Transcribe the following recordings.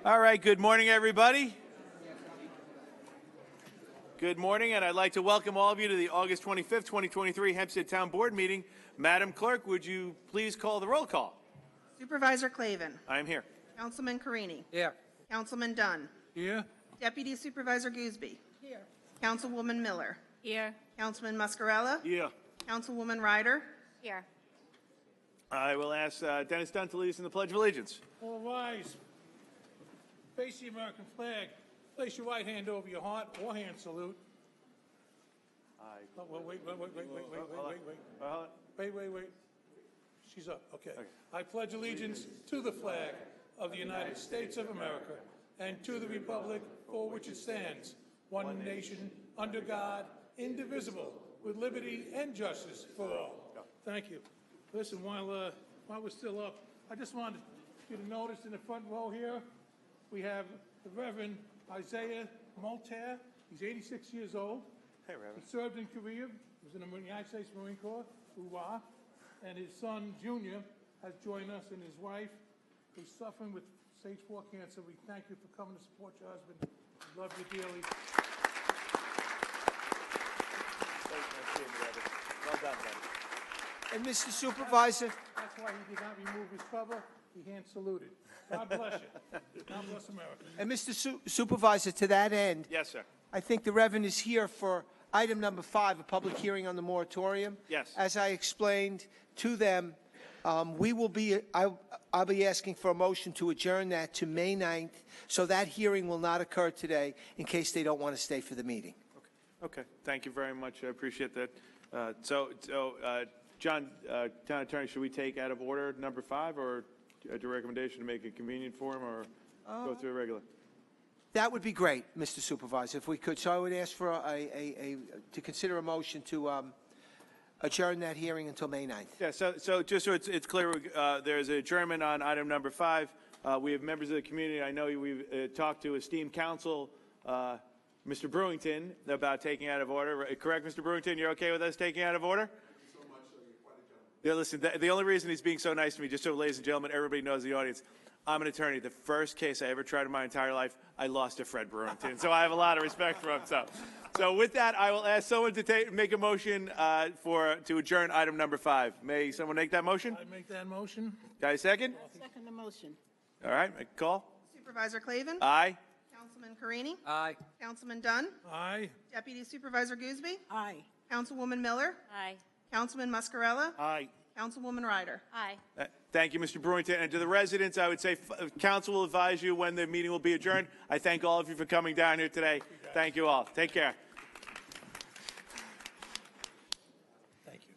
All right, good morning, everybody. Good morning, and I'd like to welcome all of you to the August 25th, 2023 Hempstead Town Board meeting. Madam Clerk, would you please call the roll call? Supervisor Clavin. I am here. Councilman Carini. Here. Councilman Dunn. Here. Deputy Supervisor Gooseby. Here. Councilwoman Miller. Here. Councilman Muscarella. Yeah. Councilwoman Ryder. Here. I will ask Dennis Dunn to lead us in the Pledge of Allegiance. All rise. Face the American flag. Place your right hand over your heart or hand salute. Wait. She's up. Okay. I pledge allegiance to the flag of the United States of America and to the republic for which it stands, one nation, under God, indivisible, with liberty and justice for all. Thank you. Listen, while we're still up, I just wanted you to notice in the front row here, we have the Reverend Isaiah Moltaire. He's 86 years old. Hey, Reverend. He served in Korea. He was in the United States Marine Corps, UWA. And his son, Junior, has joined us, and his wife, who's suffering with stage 4 cancer. We thank you for coming to support your husband. We love you dearly. Well done, buddy. And Mr. Supervisor, That's why he did not remove his cover. He hand saluted. God bless you. God bless America. and Mr. Supervisor, to that end, Yes, sir. I think the Reverend is here for item number 5, a public hearing on the moratorium. Yes. As I explained to them, I'll be asking for a motion to adjourn that to May 9th, so that hearing will not occur today in case they don't want to stay for the meeting. Okay. Thank you very much. I appreciate that. John, Town Attorney, should we take out of order number 5, or do a recommendation to make it convenient for him, or go through a regular? That would be great, Mr. Supervisor, if we could. So I would ask for to consider a motion to adjourn that hearing until May 9th. Yeah, so just so it's clear, there's an adjournment on item number 5. We have members of the community. I know we've talked to esteemed counsel, Mr. Brewington, about taking out of order. Correct, Mr. Brewington? You're okay with us taking out of order? So much so you're quite a gentleman. Yeah, listen, the only reason he's being so nice to me, just so ladies and gentlemen, everybody knows the audience, I'm an attorney. The first case I ever tried in my entire life, I lost to Fred Brewington. So I have a lot of respect for him. So with that, I will ask someone to make a motion to adjourn item number 5. May someone make that motion? I make that motion. Got a second? Second the motion. All right, make a call. Supervisor Clavin. Aye. Councilman Carini. Aye. Councilman Dunn. Aye. Deputy Supervisor Gooseby. Aye. Councilwoman Miller. Aye. Councilman Muscarella. Aye. Councilwoman Ryder. Aye. Thank you, Mr. Brewington. And to the residents, I would say council will advise you when the meeting will be adjourned. I thank all of you for coming down here today. Thank you all. Take care. Thank you.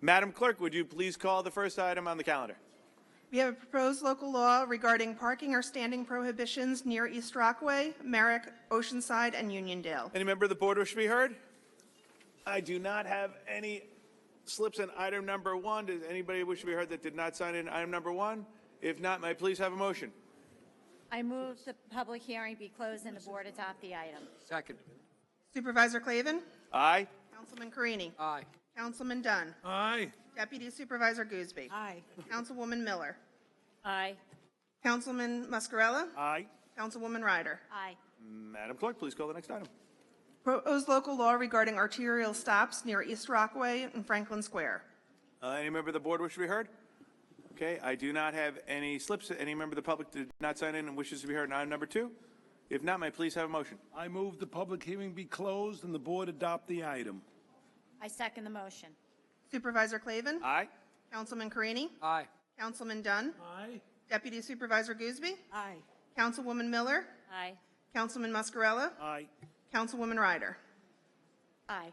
Madam Clerk, would you please call the first item on the calendar? We have a proposed local law regarding parking or standing prohibitions near East Rockaway, Merrick, Oceanside, and Uniondale. Any member of the board wish to be heard? I do not have any slips on item number 1. Does anybody wish to be heard that did not sign in item number 1? If not, may I please have a motion? I move the public hearing be closed and the board adopt the item. Second. Supervisor Clavin. Aye. Councilman Carini. Aye. Councilman Dunn. Aye. Deputy Supervisor Gooseby. Aye. Councilwoman Miller. Aye. Councilman Muscarella. Aye. Councilwoman Ryder. Aye. Madam Clerk, please call the next item. Proposed local law regarding arterial stops near East Rockaway and Franklin Square. Any member of the board wish to be heard? Okay, I do not have any slips. Any member of the public did not sign in and wishes to be heard on item number 2? If not, may I please have a motion? I move the public hearing be closed and the board adopt the item. I second the motion. Supervisor Clavin. Aye. Councilman Carini. Aye. Councilman Dunn. Aye. Deputy Supervisor Gooseby. Aye. Councilwoman Miller. Aye. Councilman Muscarella. Aye. Councilwoman Ryder. Aye.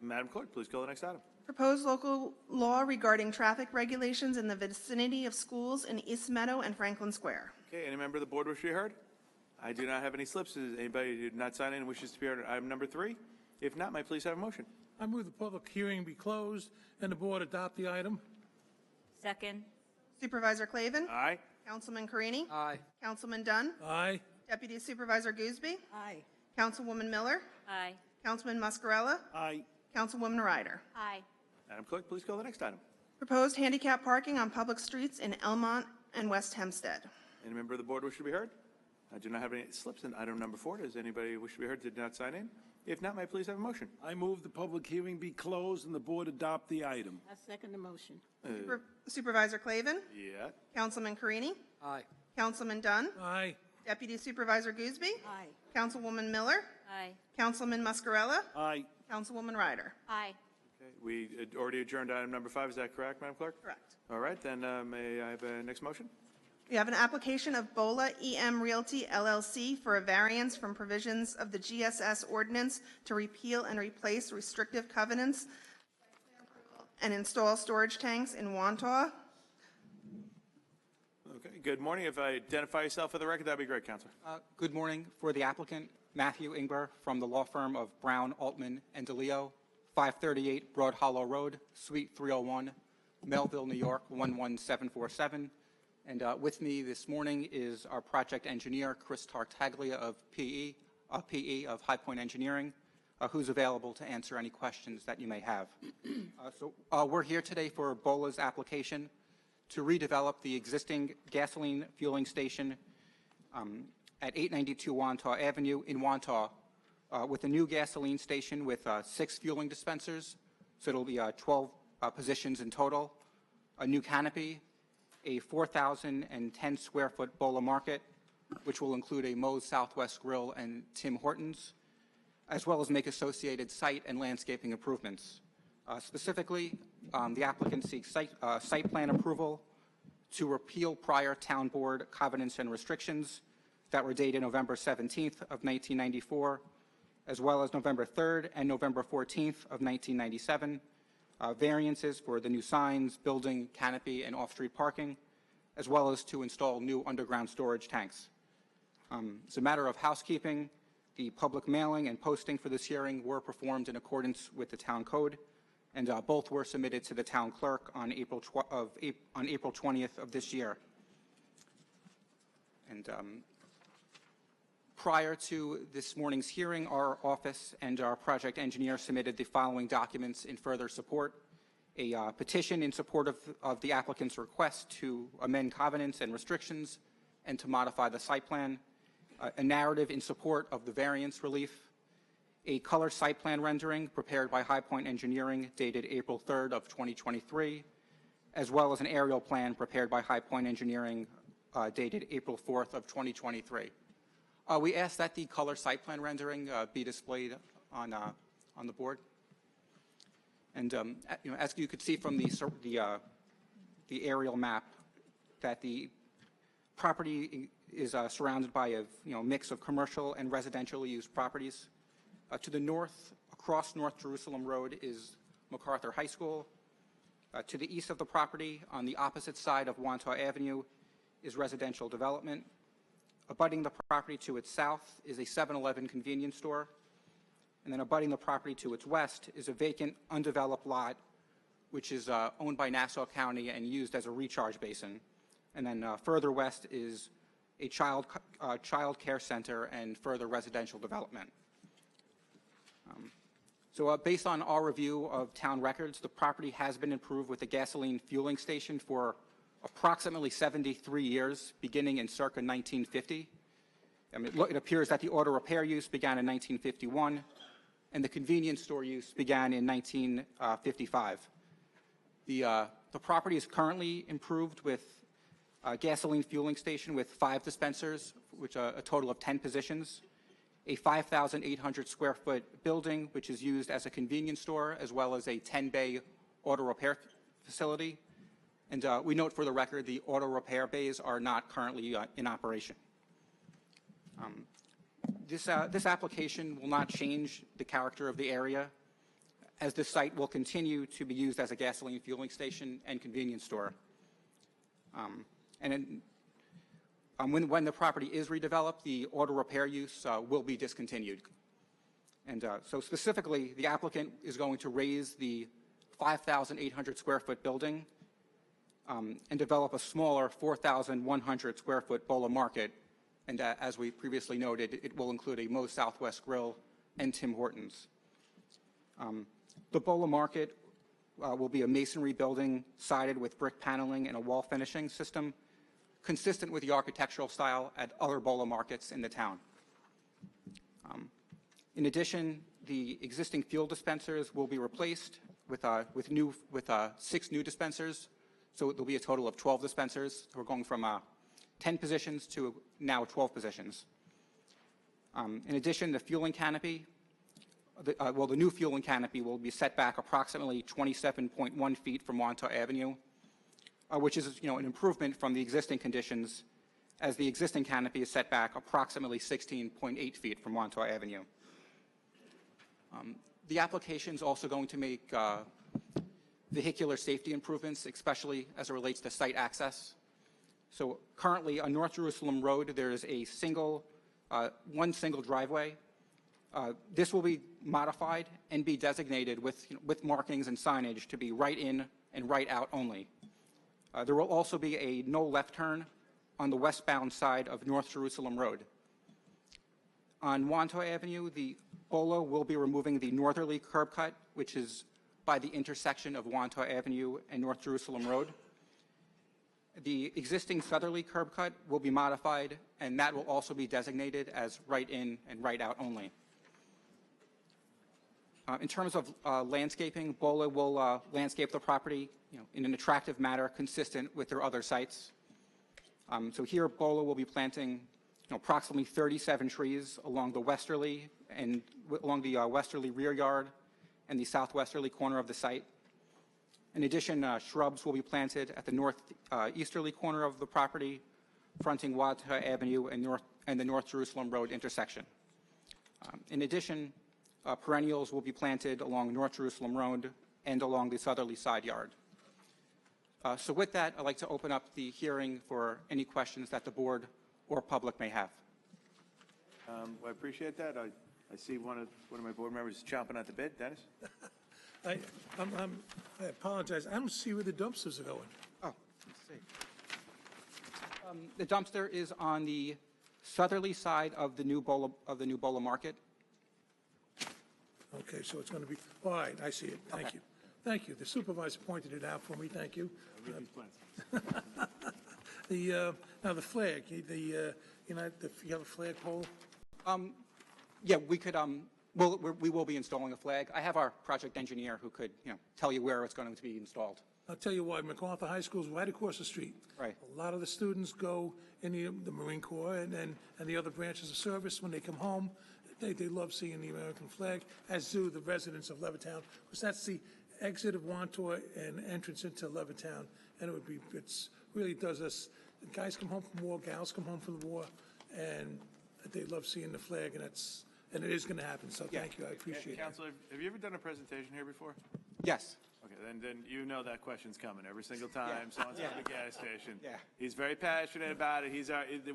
Madam Clerk, please call the next item. Proposed local law regarding traffic regulations in the vicinity of schools in East Meadow and Franklin Square. Okay, any member of the board wish to be heard? I do not have any slips. Does anybody who did not sign in and wishes to be heard on item number 3? If not, may I please have a motion? I move the public hearing be closed and the board adopt the item. Second. Supervisor Clavin. Aye. Councilman Carini. Aye. Councilman Dunn. Aye. Deputy Supervisor Gooseby. Aye. Councilwoman Miller. Aye. Councilman Muscarella. Aye. Councilwoman Ryder. Aye. Madam Clerk, please call the next item. Proposed handicap parking on public streets in Elmont and West Hempstead. Any member of the board wish to be heard? I do not have any slips in item number 4. Does anybody wish to be heard did not sign in? If not, may I please have a motion? I move the public hearing be closed and the board adopt the item. I second the motion. Supervisor Clavin? Yeah. Councilman Carini? Aye. Councilman Dunn? Aye. Deputy Supervisor Gooseby? Aye. Councilwoman Miller? Aye. Councilman Muscarella? Aye. Councilwoman Ryder? Aye. Okay. We already adjourned item number 5. Is that correct, Madam Clerk? Correct. All right, then may I have a next motion? We have an application of Bola EM Realty LLC for a variance from provisions of the GSS ordinance to repeal and replace restrictive covenants and install storage tanks in Wantagh. Okay, good morning. If I identify yourself for the record, that'd be great, Counselor. Good morning. For the applicant, Matthew Ingber from the law firm of Brown, Altman, and DeLeo, 538 Broad Hollow Road, Suite 301, Melville, New York, 11747. And with me this morning is our project engineer, Chris Tartaglia of PE of High Point Engineering, who's available to answer any questions that you may have. We're here today for Bola's application to redevelop the existing gasoline fueling station at 892 Wantagh Avenue in Wantagh with a new gasoline station with 6 fueling dispensers, so it'll be 12 positions in total, a new canopy, a 4,010 square foot Bola Market, which will include a Moe's Southwest Grill and Tim Hortons, as well as make associated site and landscaping improvements. Specifically, the applicant seeks site plan approval to repeal prior town board covenants and restrictions that were dated November 17th of 1994, as well as November 3rd and November 14th of 1997, variances for the new signs, building, canopy, and off-street parking, as well as to install new underground storage tanks. As a matter of housekeeping, the public mailing and posting for this hearing were performed in accordance with the town code, and both were submitted to the town clerk on April 20th of this year. And prior to this morning's hearing, our office and our project engineer submitted the following documents in further support: a petition in support of the applicant's request to amend covenants and restrictions and to modify the site plan, a narrative in support of the variance relief, a color site plan rendering prepared by High Point Engineering dated April 3rd of 2023, as well as an aerial plan prepared by High Point Engineering dated April 4th of 2023. We ask that the color site plan rendering be displayed on the board. And as you could see from the aerial map, that the property is surrounded by a mix of commercial and residentially used properties. To the north, across North Jerusalem Road, is MacArthur High School. To the east of the property, on the opposite side of Wantagh Avenue, is residential development. Abutting the property to its south is a 7-Eleven convenience store. And then abutting the property to its west is a vacant, undeveloped lot, which is owned by Nassau County and used as a recharge basin. And then further west is a child care center and further residential development. Based on our review of town records, the property has been improved with a gasoline fueling station for approximately 73 years, beginning in circa 1950. It appears that the auto repair use began in 1951, and the convenience store use began in 1955. The property is currently improved with a gasoline fueling station with 5 dispensers, which are a total of 10 positions, a 5,800 square foot building, which is used as a convenience store, as well as a 10-bay auto repair facility. And we note for the record, the auto repair bays are not currently in operation. This application will not change the character of the area, as this site will continue to be used as a gasoline fueling station and convenience store. When the property is redeveloped, the auto repair use will be discontinued. And so specifically, the applicant is going to raise the 5,800 square foot building and develop a smaller 4,100 square foot Bola Market. And as we previously noted, it will include a Moe's Southwest Grill and Tim Hortons. The Bola Market will be a masonry building sided with brick paneling and a wall finishing system, consistent with the architectural style at other BOLA markets in the town. In addition, the existing fuel dispensers will be replaced with 6 new dispensers. So there'll be a total of 12 dispensers. We're going from 10 positions to now 12 positions. In addition, the fueling canopy, the new fueling canopy will be set back approximately 27.1 feet from Wantagh Avenue, which is, an improvement from the existing conditions, as the existing canopy is set back approximately 16.8 feet from Wantagh Avenue. The application is also going to make vehicular safety improvements, especially as it relates to site access. So currently on North Jerusalem Road, there is a one single driveway. This will be modified and be designated with markings and signage to be right in and right out only. There will also be a no left turn on the westbound side of North Jerusalem Road. On Wantagh Avenue, the BOLA will be removing the northerly curb cut, which is by the intersection of Wantagh Avenue and North Jerusalem Road. The existing southerly curb cut will be modified, and that will also be designated as right in and right out only. In terms of landscaping, BOLA will landscape the property in an attractive manner consistent with their other sites. So here, BOLA will be planting approximately 37 trees along the westerly rear yard and the southwesterly corner of the site. In addition, shrubs will be planted at the northeasterly corner of the property, fronting Wantagh Avenue and the North Jerusalem Road intersection. In addition, perennials will be planted along North Jerusalem Road and along the southerly side yard. So with that, I'd like to open up the hearing for any questions that the board or public may have. I appreciate that. I see one of my board members is chomping at the bit. Dennis? I apologize. I don't see where the dumpsters are going. Oh, let's see. The dumpster is on the southerly side of the new BOLA market. Okay, so it's going to be, all right, I see it. Thank you. Thank you. The supervisor pointed it out for me. Thank you. Now the flag, you have a flagpole? Yeah, we could, we will be installing a flag. I have our project engineer who could, tell you where it's going to be installed. I'll tell you why, MacArthur High School is right across the street. Right. A lot of the students go in the Marine Corps and the other branches of service. When they come home, they love seeing the American flag, as do the residents of Levittown, because that's the exit of Wantagh and entrance into Levittown. And it's really does us, guys come home from war, gals come home from the war, and they love seeing the flag, and it is going to happen. So thank you, I appreciate it. Counselor, have you ever done a presentation here before? Yes. Okay, then you know that question's coming every single time. So it's at the gas station. Yeah. He's very passionate about it.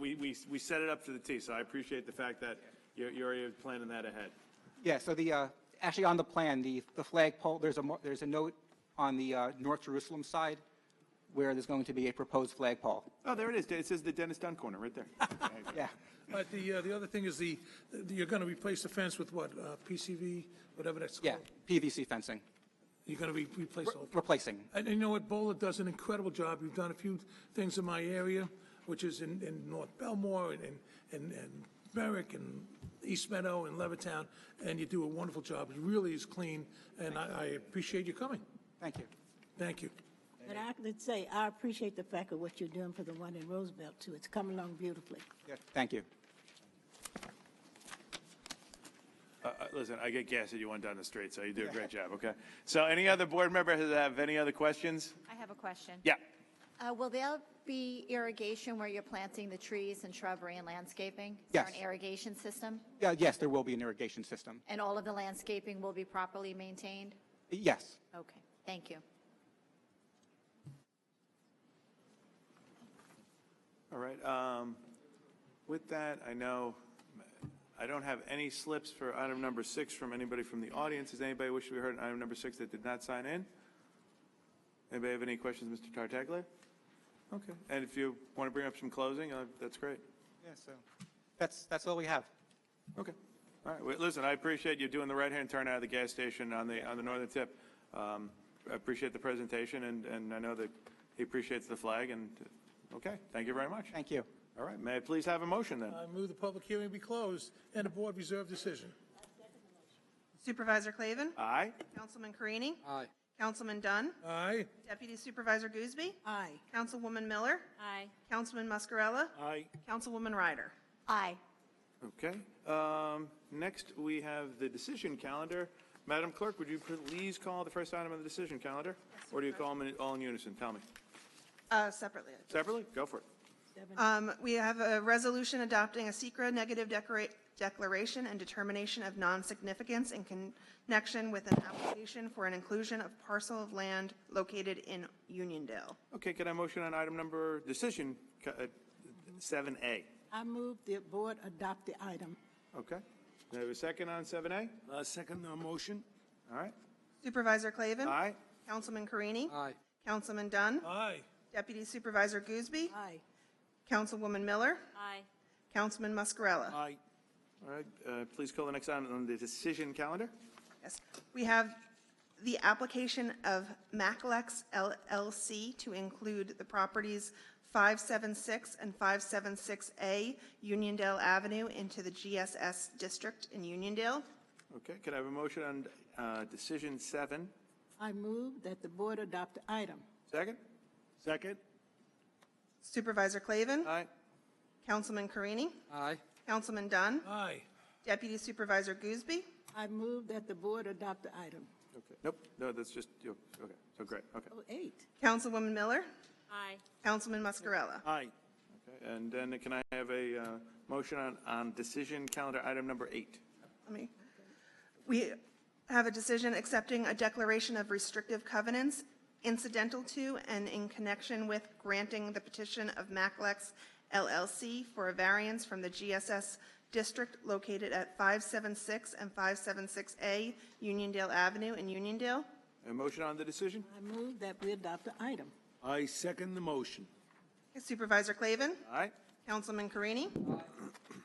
We set it up to the T. So I appreciate the fact that you're already planning that ahead. Yeah. So actually on the plan, the flagpole, there's a note on the North Jerusalem side where there's going to be a proposed flagpole. Oh, there it is. It says the Dennis Dunn corner right there. Yeah. But the other thing is you're going to replace the fence with what, PCV, whatever that's called? Yeah, PVC fencing. You're going to replace all. Replacing. And you know what, BOLA does an incredible job. You've done a few things in my area, which is in North Belmore and Merrick and East Meadow and Levittown, and you do a wonderful job. It really is clean, and I appreciate you coming. Thank you. Thank you. And I could say, I appreciate the fact of what you're doing for the one in Roosevelt, too. It's coming along beautifully. Yeah, thank you. Listen, I get gas at you one down the street, so you do a great job, okay? So any other board member have any other questions? I have a question. Yeah. Will there be irrigation where you're planting the trees and shrubbery and landscaping? Is Yes. there an irrigation system? Yeah, yes, there will be an irrigation system. And all of the landscaping will be properly maintained? Yes. Okay, thank you. All right. With that, I don't have any slips for item number 6 from anybody from the audience. Does anybody wish to be heard on item number 6 that did not sign in? Anybody have any questions, Mr. Tartaglia? Okay. And if you want to bring up some closing, that's great. Yeah, so that's all we have. Okay. All right. Well, listen, I appreciate you doing the right-hand turn out of the gas station on the northern tip. I appreciate the presentation, and I know that he appreciates the flag, and Okay, thank you very much. Thank you. All right, may I please have a motion then? I move the public hearing be closed and the board reserve decision. Supervisor Clavin? Aye. Councilman Carini? Aye. Councilman Dunn? Aye. Deputy Supervisor Gooseby? Aye. Councilwoman Miller? Aye. Councilman Muscarella? Aye. Councilwoman Ryder? Aye. Okay, next we have the decision calendar. Madam Clerk, would you please call the first item on the decision calendar? Or do you call them all in unison? Tell me. Separately. Separately? Go for it. We have a resolution adopting a secret negative declaration and determination of non-significance in connection with an application for an inclusion of parcel of land located in Uniondale. Okay, can I motion on item number, decision 7A? I move the board adopt the item. Okay. Do I have a second on 7A? Second the motion. All right. Supervisor Clavin? Aye. Councilman Carini? Aye. Councilman Dunn? Aye. Deputy Supervisor Gooseby? Aye. Councilwoman Miller? Aye. Councilman Muscarella? Aye. All right, please call the next item on the decision calendar. Yes. We have the application of Maclex LLC to include the properties 576 and 576A Uniondale Avenue into the GSS district in Uniondale. Okay, can I have a motion on decision 7? I move that the board adopt the item. Second? Second. Supervisor Clavin? Aye. Councilman Carini? Aye. Councilman Dunn? Aye. Deputy Supervisor Gooseby? I move that the board adopt the item. Okay. Nope, no, that's just, you. Okay, so great, okay. Oh, 8. Councilwoman Miller? Aye. Councilman Muscarella? Aye. Okay, and then can I have a motion on decision calendar item number 8? We have a decision accepting a declaration of restrictive covenants incidental to and in connection with granting the petition of Maclex LLC for a variance from the GSS district located at 576 and 576A Uniondale Avenue in Uniondale. A motion on the decision? I move that we adopt the item. I second the motion. Supervisor Clavin? Aye. Councilman Carini?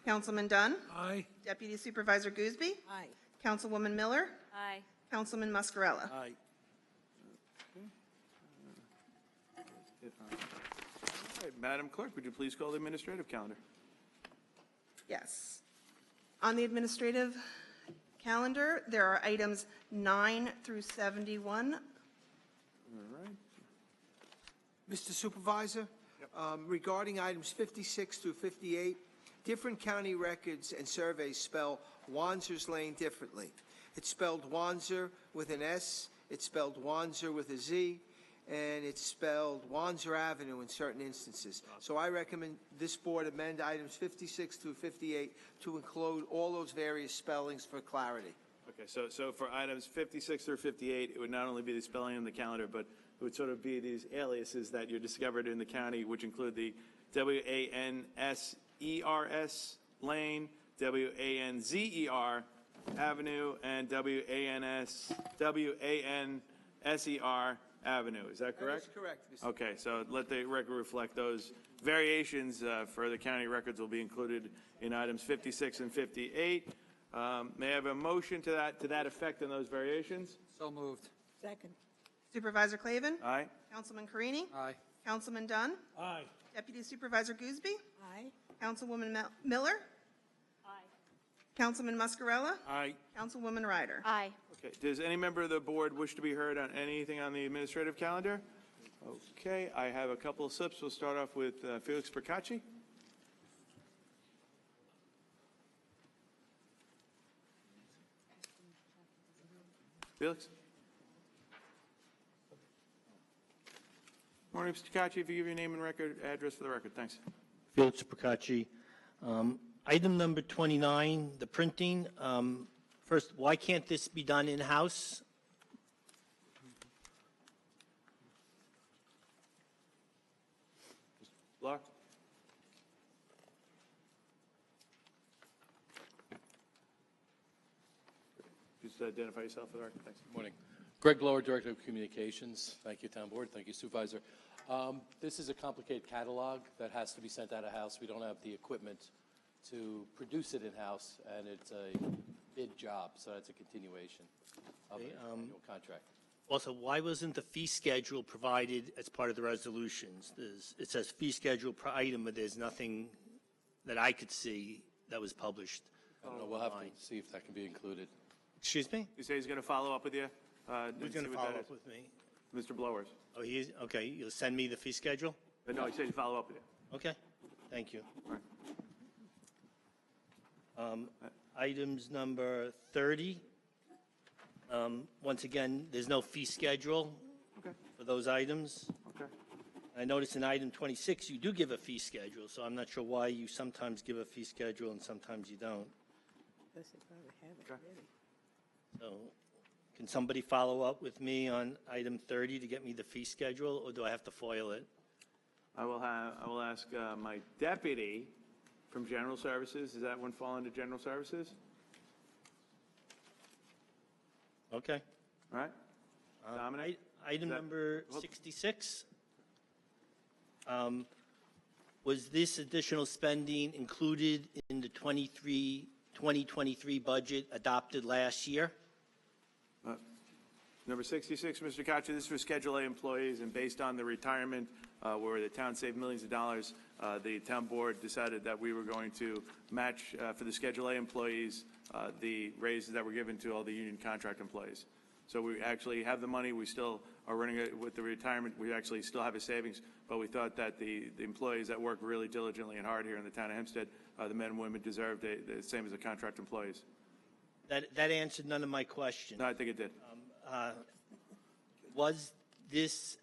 Councilman Dunn? Aye. Deputy Supervisor Gooseby? Aye. Councilwoman Miller? Aye. Councilman Muscarella? Aye. All right, Madam Clerk, would you please call the administrative calendar? Yes. On the administrative calendar, there are items 9 through 71. All right. Mr. Supervisor, regarding items 56 through 58, different county records and surveys spell Wanzer's Lane differently. It's spelled Wanzer with an S, it's spelled Wanzer with a Z, and it's spelled Wanzer Avenue in certain instances. So I recommend this board amend items 56 through 58 to include all those various spellings for clarity. Okay, so for items 56 through 58, it would not only be the spelling in the calendar, but it would sort of be these aliases that you're discovered in the county, which include the WANSERS Lane, WANZER Avenue, and WANSER Avenue. Is that correct? That is correct, Mr. Okay, so let the record reflect those variations for the county records will be included in items 56 and 58. May I have a motion to that effect on those variations? So moved. Second. Supervisor Clavin? Aye. Councilman Carini? Aye. Councilman Dunn? Aye. Deputy Supervisor Gooseby? Aye. Councilwoman Miller? Aye. Councilman Muscarella? Aye. Councilwoman Ryder? Aye. Okay, does any member of the board wish to be heard on anything on the administrative calendar? Okay, I have a couple of slips. We'll start off with Felix Percacci. Felix? Morning, Mr. Percacci. If you give your name and address for the record, thanks. Felix Procacci. Item number 29, the printing. First, why can't this be done in-house? Block? Just identify yourself for the record, thanks. Morning. Greg Blower, Director of Communications. Thank you, Town Board. Thank you, Supervisor. This is a complicated catalog that has to be sent out of house. We don't have the equipment to produce it in-house, and it's a bid job, so that's a continuation of the annual contract. Also, why wasn't the fee schedule provided as part of the resolutions? It says fee schedule per item, but there's nothing that I could see that was published. I don't know, we'll have to see if that can be included. Excuse me? You say he's going to follow up with you? Who's going to follow up with me? Mr. Blowers. Oh, he is? Okay, you'll send me the fee schedule? No, he said he'd follow up with you. Okay, thank you. All right. Items number 30. Once again, there's no fee schedule Okay. for those items. Okay. I noticed in item 26, you do give a fee schedule, so I'm not sure why you sometimes give a fee schedule and sometimes you don't. Guess they probably have it already. So can somebody follow up with me on item 30 to get me the fee schedule, or do I have to foil it? I will ask my deputy from General Services. Does that one fall under General Services? Okay. All right. Dominic? Item That- number hold- 66. Was this additional spending included in the 2023 budget adopted last year? Number 66, Mr. Kacha, this is for Schedule A employees, and based on the retirement where the town saved millions of dollars, the town board decided that we were going to match for the Schedule A employees the raises that were given to all the union contract employees. So we actually have the money. We still are running it with the retirement. We actually still have a savings, but we thought that the employees that work really diligently and hard here in the town of Hempstead, the men and women deserved the same as the contract employees. That answered none of my questions. No, I think it did. Was this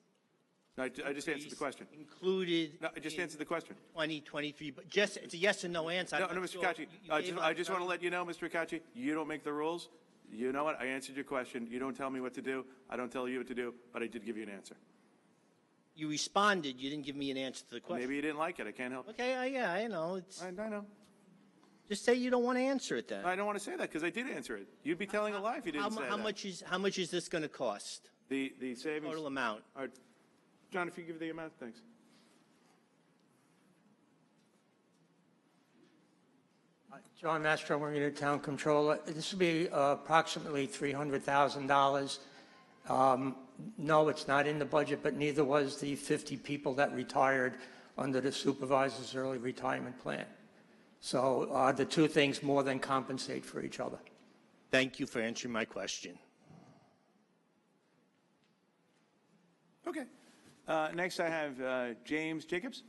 No, I just answered the question. included No, I just in answered the question. 2023? But just, it's a yes and no answer. No, I'm no, not Mr. sure. Kachi, You gave I a just want to very- let you know, Mr. Kachi, you don't make the rules. You know what? I answered your question. You don't tell me what to do. I don't tell you what to do, but I did give you an answer. You responded, you didn't give me an answer to the question. Maybe you didn't like it. I can't help it. Okay, yeah, I know. It's, I know. just say you don't want to answer it then. I don't want to say that because I did answer it. You'd be telling a lie if you didn't say that. How much is this going to cost? The savings? Total amount? All right. John, if you give the amount, thanks. John Mastro, Marina Town Controller. This will be approximately $300,000. No, it's not in the budget, but neither was the 50 people that retired under the supervisor's early retirement plan. So the two things more than compensate for each other. Thank you for answering my question. Okay. Next, I have James Jacobs.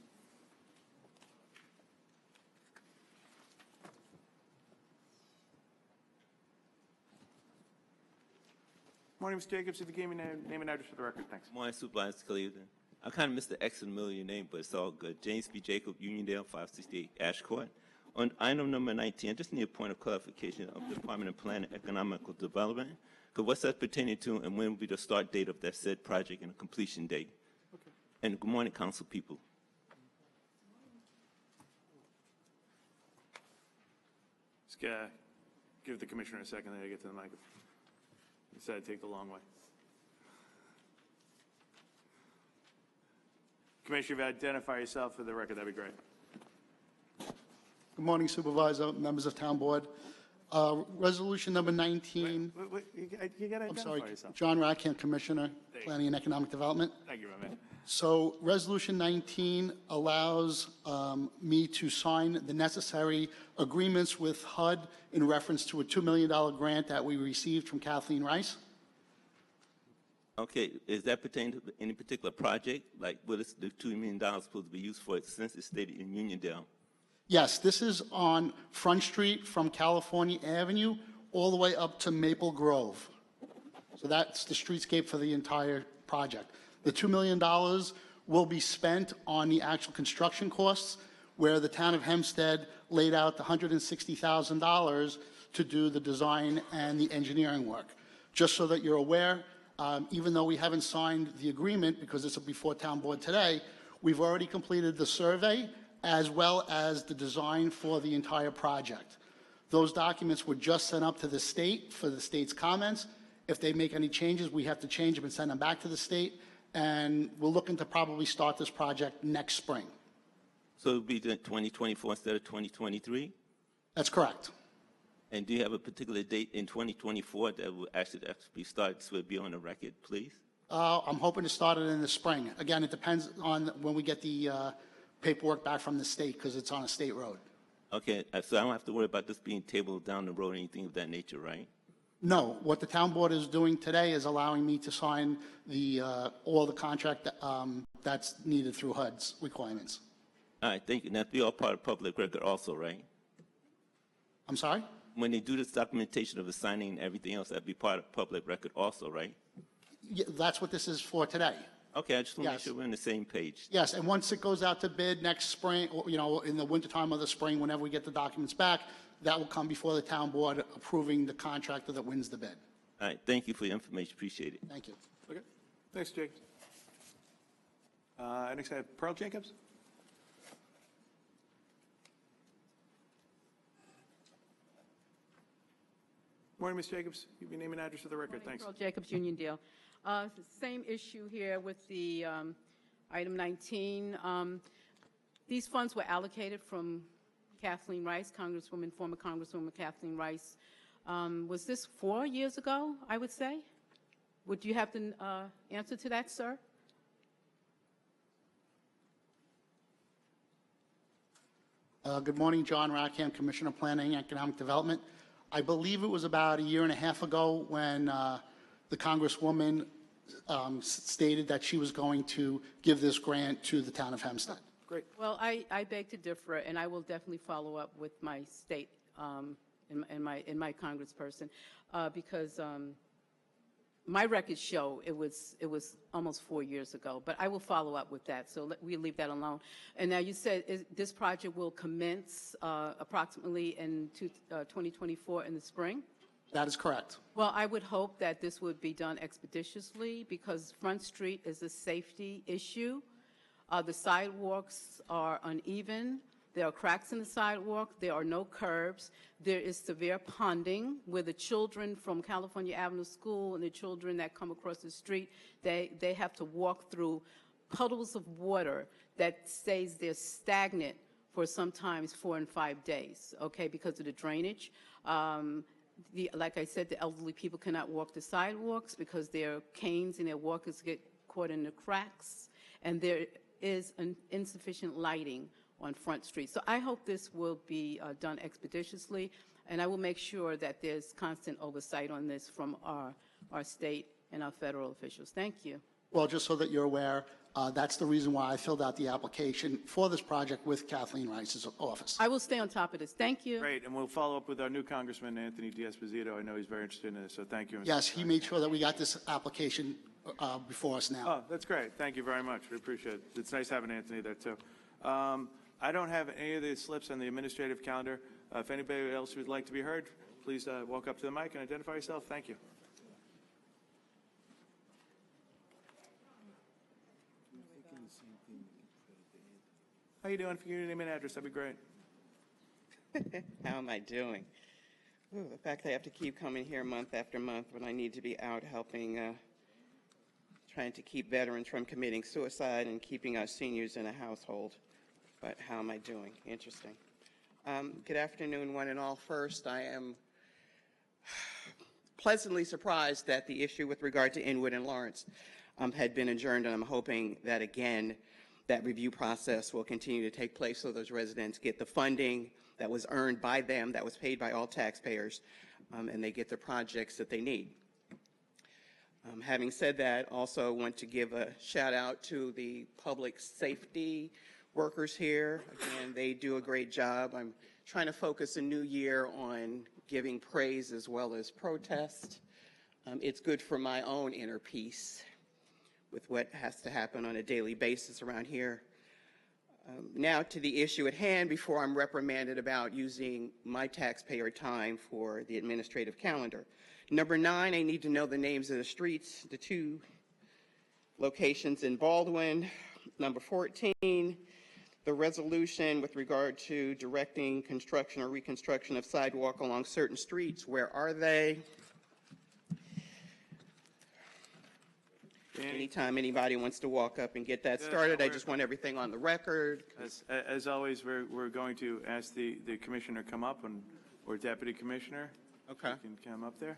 Morning, Mr. Jacobs. If you gave me name and address for the record, thanks. Morning, Supervisor Cleveland. I kind of missed the X in the middle of your name, but it's all good. James B. Jacob, Uniondale, 568 Ash Court. On item number 19, I just need a point of clarification of the Department of Planning and Economical Development. Because what's that pertaining to, and when will be the start date of that said project and the completion date? Okay. And good morning, council people. Just give the commissioner a second there to get to the microphone. Decided to take the long way. Commissioner, if you identify yourself for the record, that'd be great. Good morning, Supervisor, members of Town Board. Resolution number 19. Wait, you got to I'm identify sorry, yourself. John Radkamp, Commissioner, Planning and Economic Development. Thank you, my man. So Resolution 19 allows me to sign the necessary agreements with HUD in reference to a $2 million grant that we received from Kathleen Rice. Okay, is that pertaining to any particular project? Like, what is the $2 million supposed to be used for since it's stated in Uniondale? Yes, this is on Front Street from California Avenue all the way up to Maple Grove. So that's the streetscape for the entire project. The $2 million will be spent on the actual construction costs, where the town of Hempstead laid out the $160,000 to do the design and the engineering work. Just so that you're aware, even though we haven't signed the agreement because it's before Town Board today, we've already completed the survey as well as the design for the entire project. Those documents were just sent up to the state for the state's comments. If they make any changes, we have to change them and send them back to the state. And we're looking to probably start this project next spring. So it would be 2024 instead of 2023? That's correct. And do you have a particular date in 2024 that will actually be started so it'll be on the record, please? I'm hoping to start it in the spring. Again, it depends on when we get the paperwork back from the state, because it's on a state road. Okay, so I don't have to worry about this being tabled down the road or anything of that nature, right? No, what the town board is doing today is allowing me to sign all the contract that's needed through HUD's requirements. All right, thank you. That'll be all part of public record also, right? I'm sorry? When they do this documentation of the signing and everything else, that'd be part of public record also, right? Yeah, that's what this is for today. Okay, I just want to make Yes. sure we're on the same page. Yes, and once it goes out to bid next spring, or, in the wintertime of the spring, whenever we get the documents back, that will come before the town board approving the contractor that wins the bid. All right, thank you for your information. Appreciate it. Thank you. Okay, thanks, Jacobs. Next I have Pearl Jacobs. Morning, Ms. Jacobs. Give your name and address for the record. Thanks. Pearl Jacobs, Union Deal. Same issue here with the item 19. These funds were allocated from Kathleen Rice, former Congresswoman Kathleen Rice. Was this 4 years ago, I would say? Would you have the answer to that, sir? Good morning, John Rackham, Commissioner of Planning and Economic Development. I believe it was about a year and a half ago when the Congresswoman stated that she was going to give this grant to the town of Hempstead. Great. Well, I beg to differ, and I will definitely follow up with my state and my congressperson because my records show it was almost 4 years ago, but I will follow up with that. So we'll leave that alone. And now you said this project will commence approximately in 2024 in the spring? That is correct. Well, I would hope that this would be done expeditiously because Front Street is a safety issue. The sidewalks are uneven. There are cracks in the sidewalk. There are no curbs. There is severe ponding where the children from California Avenue School and the children that come across the street, they have to walk through puddles of water that stays there stagnant for sometimes 4 and 5 days, okay, because of the drainage. Like I said, the elderly people cannot walk the sidewalks because their canes and their walkers get caught in the cracks, and there is insufficient lighting on Front Street. So I hope this will be done expeditiously, and I will make sure that there's constant oversight on this from our state and our federal officials. Thank you. Well, just so that you're aware, that's the reason why I filled out the application for this project with Kathleen Rice's office. I will stay on top of this. Thank you. Great, and we'll follow up with our new Congressman, Anthony D'Esposito. I know he's very interested in this, so thank you. Mr. Yes, he made sure that we got this application before us now. Oh, that's great. Thank you very much. We appreciate it. It's nice having Anthony there, too. I don't have any of the slips on the administrative calendar. If anybody else would like to be heard, please walk up to the mic and identify yourself. Thank you. How you doing? If you give your name and address, that'd be great. How am I doing? Ooh, the fact that I have to keep coming here month after month when I need to be out helping, trying to keep veterans from committing suicide and keeping our seniors in a household. But how am I doing? Interesting. Good afternoon, one and all. First, I am pleasantly surprised that the issue with regard to Inwood and Lawrence had been adjourned, and I'm hoping that, again, that review process will continue to take place so those residents get the funding that was earned by them, that was paid by all taxpayers, and they get the projects that they need. Having said that, also want to give a shout out to the public safety workers here. Again, they do a great job. I'm trying to focus a new year on giving praise as well as protest. It's good for my own inner peace with what has to happen on a daily basis around here. Now to the issue at hand before I'm reprimanded about using my taxpayer time for the administrative calendar. Number 9, I need to know the names of the streets, the 2 locations in Baldwin. Number 14, the resolution with regard to directing construction or reconstruction of sidewalk along certain streets. Where are they? Anytime anybody wants to walk up and get that started, I just want everything on the record. As always, we're going to ask the commissioner come up, and or Deputy Commissioner. Okay. You can come up there.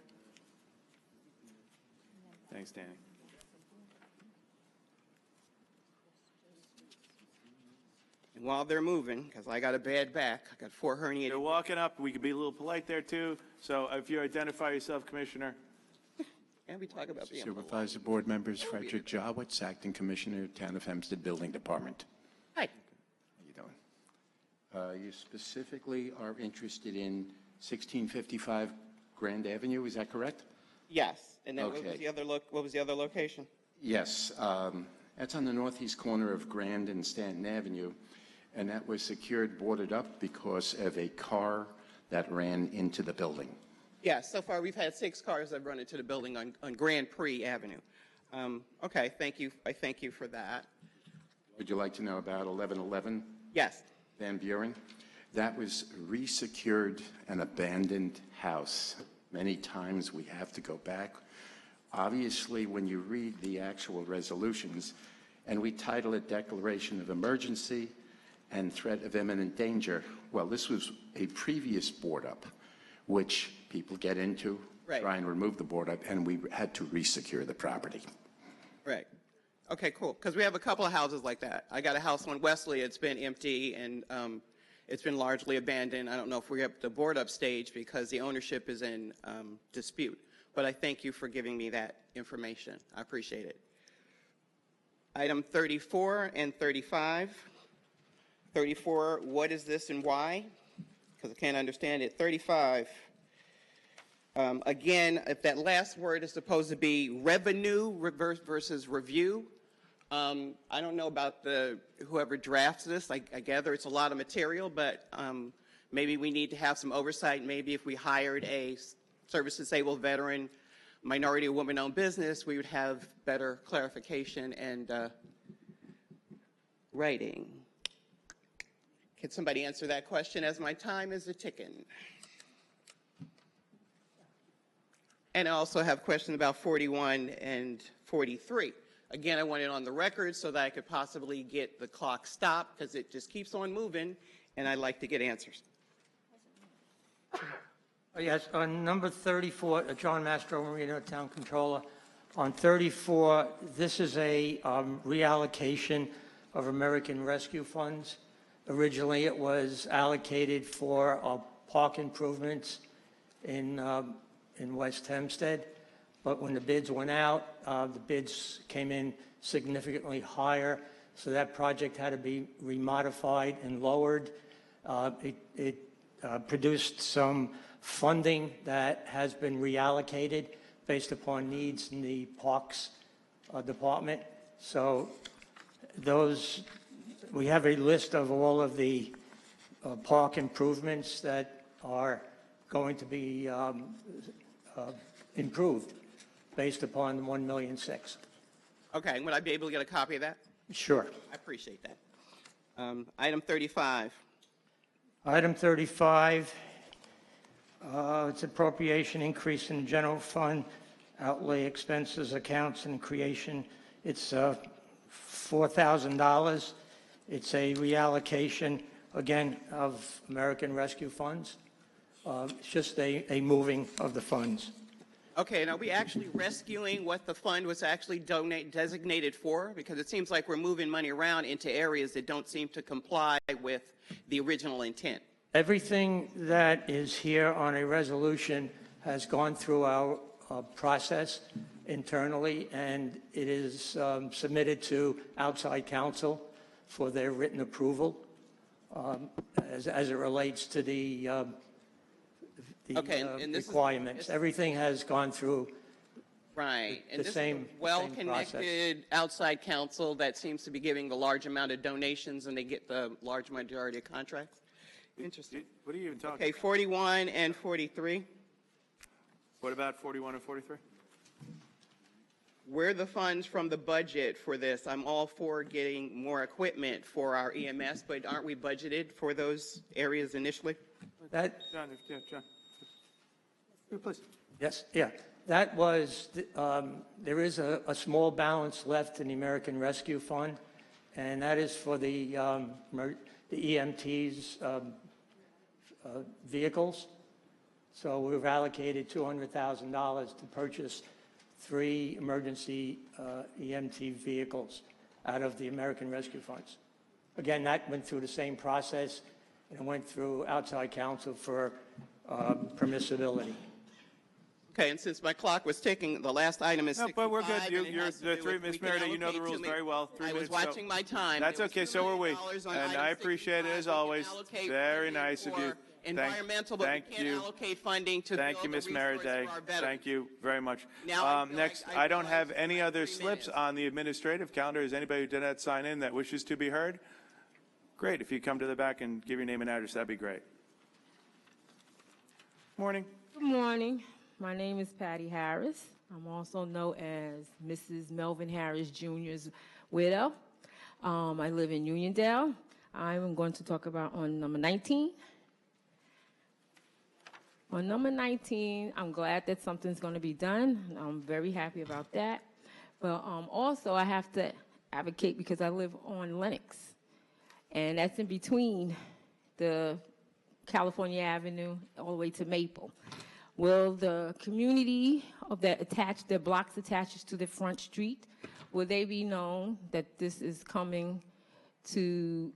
Thanks, Danny. And while they're moving, because I got a bad back, I got 4 herniated. They're walking up. We can be a little polite there, too. So if you identify yourself, Commissioner. And we talk about being Supervisor, board members, Frederick Jowitz, Acting Commissioner, Town of Hempstead Building Department. Hi. How you doing? You specifically are interested in 1655 Grand Avenue, is that correct? Yes. And then Okay. what was the other location? Yes, that's on the northeast corner of Grand and Stanton Avenue, and that was secured, boarded up because of a car that ran into the building. Yes, so far we've had 6 cars that run into the building on Grand Prix Avenue. Okay, thank you. I thank you for that. Would you like to know about 1111? Yes. Van Buren? That was resecured an abandoned house. Many times we have to go back. Obviously, when you read the actual resolutions, and we title it Declaration of Emergency and Threat of Imminent Danger, well, this was a previous board up, which people get into, Right. try and remove the board up, and we had to resecure the property. Right. Okay, cool. Because we have a couple of houses like that. I got a house on Wesley. It's been empty and it's been largely abandoned. I don't know if we're at the board up stage because the ownership is in dispute. But I thank you for giving me that information. I appreciate it. Item 34 and 35. 34, what is this and why? Because I can't understand it. 35. Again, if that last word is supposed to be revenue versus review, I don't know about whoever drafts this. I gather it's a lot of material, but maybe we need to have some oversight. Maybe if we hired a service-disabled veteran, minority or woman-owned business, we would have better clarification and writing. Can somebody answer that question as my time is a-ticking? And I also have questions about 41 and 43. Again, I want it on the record so that I could possibly get the clock stopped because it just keeps on moving, and I'd like to get answers. Yes, on number 34, John Mastro Marino, Town Controller. On 34, this is a reallocation of American Rescue Funds. Originally, it was allocated for park improvements in West Hempstead, but when the bids went out, the bids came in significantly higher, so that project had to be remodified and lowered. It produced some funding that has been reallocated based upon needs in the Parks Department. So we have a list of all of the park improvements that are going to be improved based upon 1.6 million. Okay, would I be able to get a copy of that? Sure. I appreciate that. Item 35. Item 35, it's appropriation increase in general fund, outlay expenses, accounts, and creation. It's $4,000. It's a reallocation, again, of American Rescue Funds. It's just a moving of the funds. Okay, and are we actually rescuing what the fund was actually designated for? Because it seems like we're moving money around into areas that don't seem to comply with the original intent. Everything that is here on a resolution has gone through our process internally, and it is submitted to outside counsel for their written approval as it relates to the requirements. Everything has gone through Right, and the this same is a well-connected outside counsel that seems to be giving the large amount of donations, and they get the large majority of contracts. Interesting. What are you even talking Okay, 41 and 43. What about 41 and 43? Where are the funds from the budget for this? I'm all for getting more equipment for our EMS, but aren't we budgeted for those areas initially? John, please. Yes, yeah. That was, there is a small balance left in the American Rescue Fund, and that is for the EMTs vehicles. So we've allocated $200,000 to purchase 3 emergency EMT vehicles out of the American Rescue Funds. Again, that went through the same process and went through outside counsel for permissibility. Okay, and since my clock was ticking, the last item is 65. No, but we're good. and it You're has to the do three, with- Ms. we can Merida, you know the allocate rules $2 very well. 3 I minutes. was watching my time. That's There was okay, $2 so are we. million on And item I appreciate it 65. as We can always. allocate Very funding nice of you. for Environmental, but we Thank can't you. allocate funding to Thank build you, a Ms. resource Merida. for our veterans. Thank you very much. Now I feel Next, like I don't have realize any I other 3 slips minutes. on the administrative calendar. Is anybody who did not sign in that wishes to be heard? Great. If you come to the back and give your name and address, that'd be great. Morning. Good morning. My name is Patty Harris. I'm also known as Mrs. Melvin Harris Jr.'s widow. I live in Uniondale. I'm going to talk about on number 19. On number 19, I'm glad that something's going to be done. I'm very happy about that. But also, I have to advocate because I live on Lenox, and that's in between the California Avenue all the way to Maple. Will the community of that attached, the blocks attached to the front street, will they be known that this is coming to,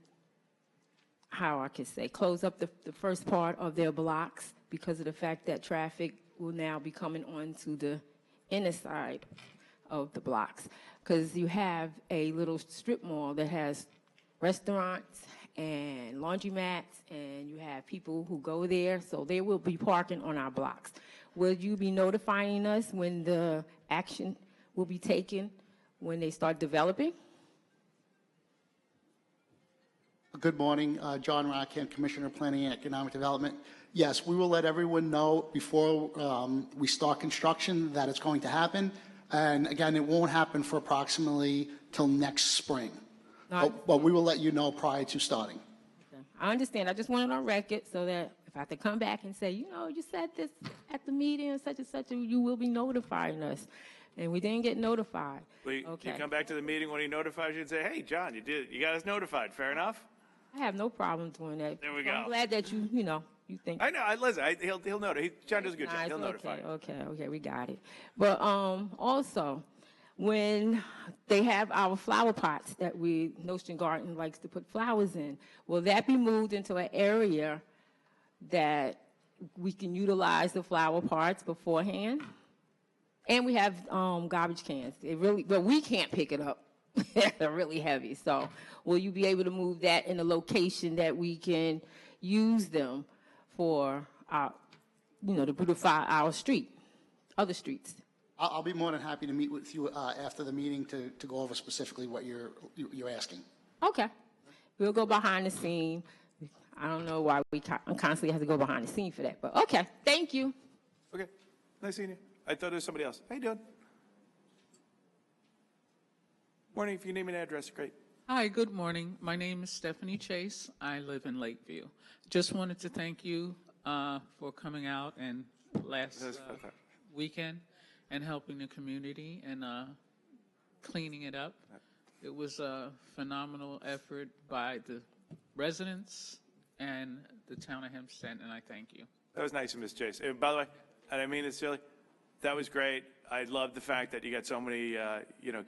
how I can say, close up the first part of their blocks because of the fact that traffic will now be coming onto the inner side of the blocks? Because you have a little strip mall that has restaurants and laundromats, and you have people who go there, so they will be parking on our blocks. Will you be notifying us when the action will be taken when they start developing? Good morning, John Rockhand, Commissioner of Planning and Economic Development. Yes, we will let everyone know before we start construction that it's going to happen. And again, it won't happen for approximately till next spring. But we will let you know prior to starting. Okay. I understand. I just want it on record so that if I have to come back and say, you know, you said this at the meeting and such, you will be notifying us. And we didn't get notified. Will you, Okay. you come back to the meeting when he notifies you and say, hey, John, you got us notified. Fair enough? I have no problem doing that. There we I'm go. glad that you think. I know. Listen, he'll notify. John does a good job. Nice, He'll notify. Okay, we got it. But also, when they have our flower pots that Notion Garden likes to put flowers in, will that be moved into an area that we can utilize the flower pots beforehand? And we have garbage cans. But we can't pick it up. They're really heavy. So will you be able to move that in a location that we can use them for our, to beautify our street, other streets? I'll be more than happy to meet with you after the meeting to go over specifically what you're asking. Okay. We'll go behind the scene. I don't know why we constantly have to go behind the scene for that, but okay. Thank you. Okay. Nice seeing you. I thought it was somebody else. How you doing? Morning. If you name and address, great. Hi, good morning. My name is Stephanie Chase. I live in Lakeview. Just wanted to thank you for coming out and last weekend and helping the community and cleaning it up. It was a phenomenal effort by the residents and the town of Hempstead, and I thank you. That was nice of Ms. Chase. And by the way, and I mean it sincerely, that was great. I love the fact that you got so many,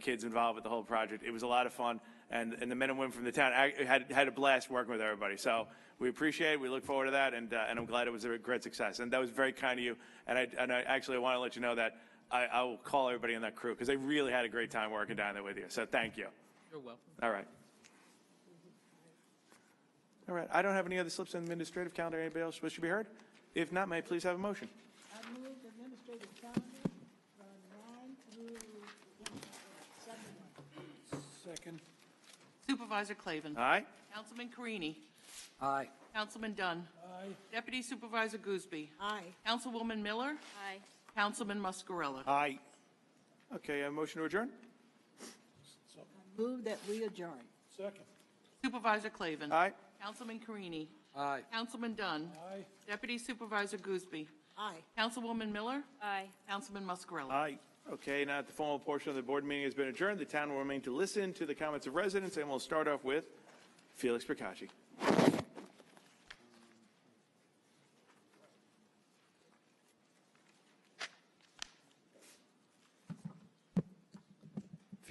kids involved with the whole project. It was a lot of fun, and the men and women from the town had a blast working with everybody. So we appreciate it. We look forward to that, and I'm glad it was a great success. And that was very kind of you. And I actually want to let you know that I will call everybody in that crew because they really had a great time working down there with you. So thank you. You're welcome. All right. All right. I don't have any other slips on the administrative calendar. Anybody else wish to be heard? If not, may I please have a motion? I move the administrative calendar from 9 through 71. Second. Supervisor Clavin. Aye. Councilman Carini. Aye. Councilman Dunn. Aye. Deputy Supervisor Gooseby. Aye. Councilwoman Miller. Aye. Councilman Muscarella. Aye. Okay, a motion to adjourn? Move that we adjourn. Second. Supervisor Clavin. Aye. Councilman Carini. Aye. Councilman Dunn. Aye. Deputy Supervisor Gooseby. Aye. Councilwoman Miller. Aye. Councilman Muscarella. Aye. Okay, now that the formal portion of the board meeting has been adjourned, the town will remain to listen to the comments of residents, and we'll start off with Felix Percacci.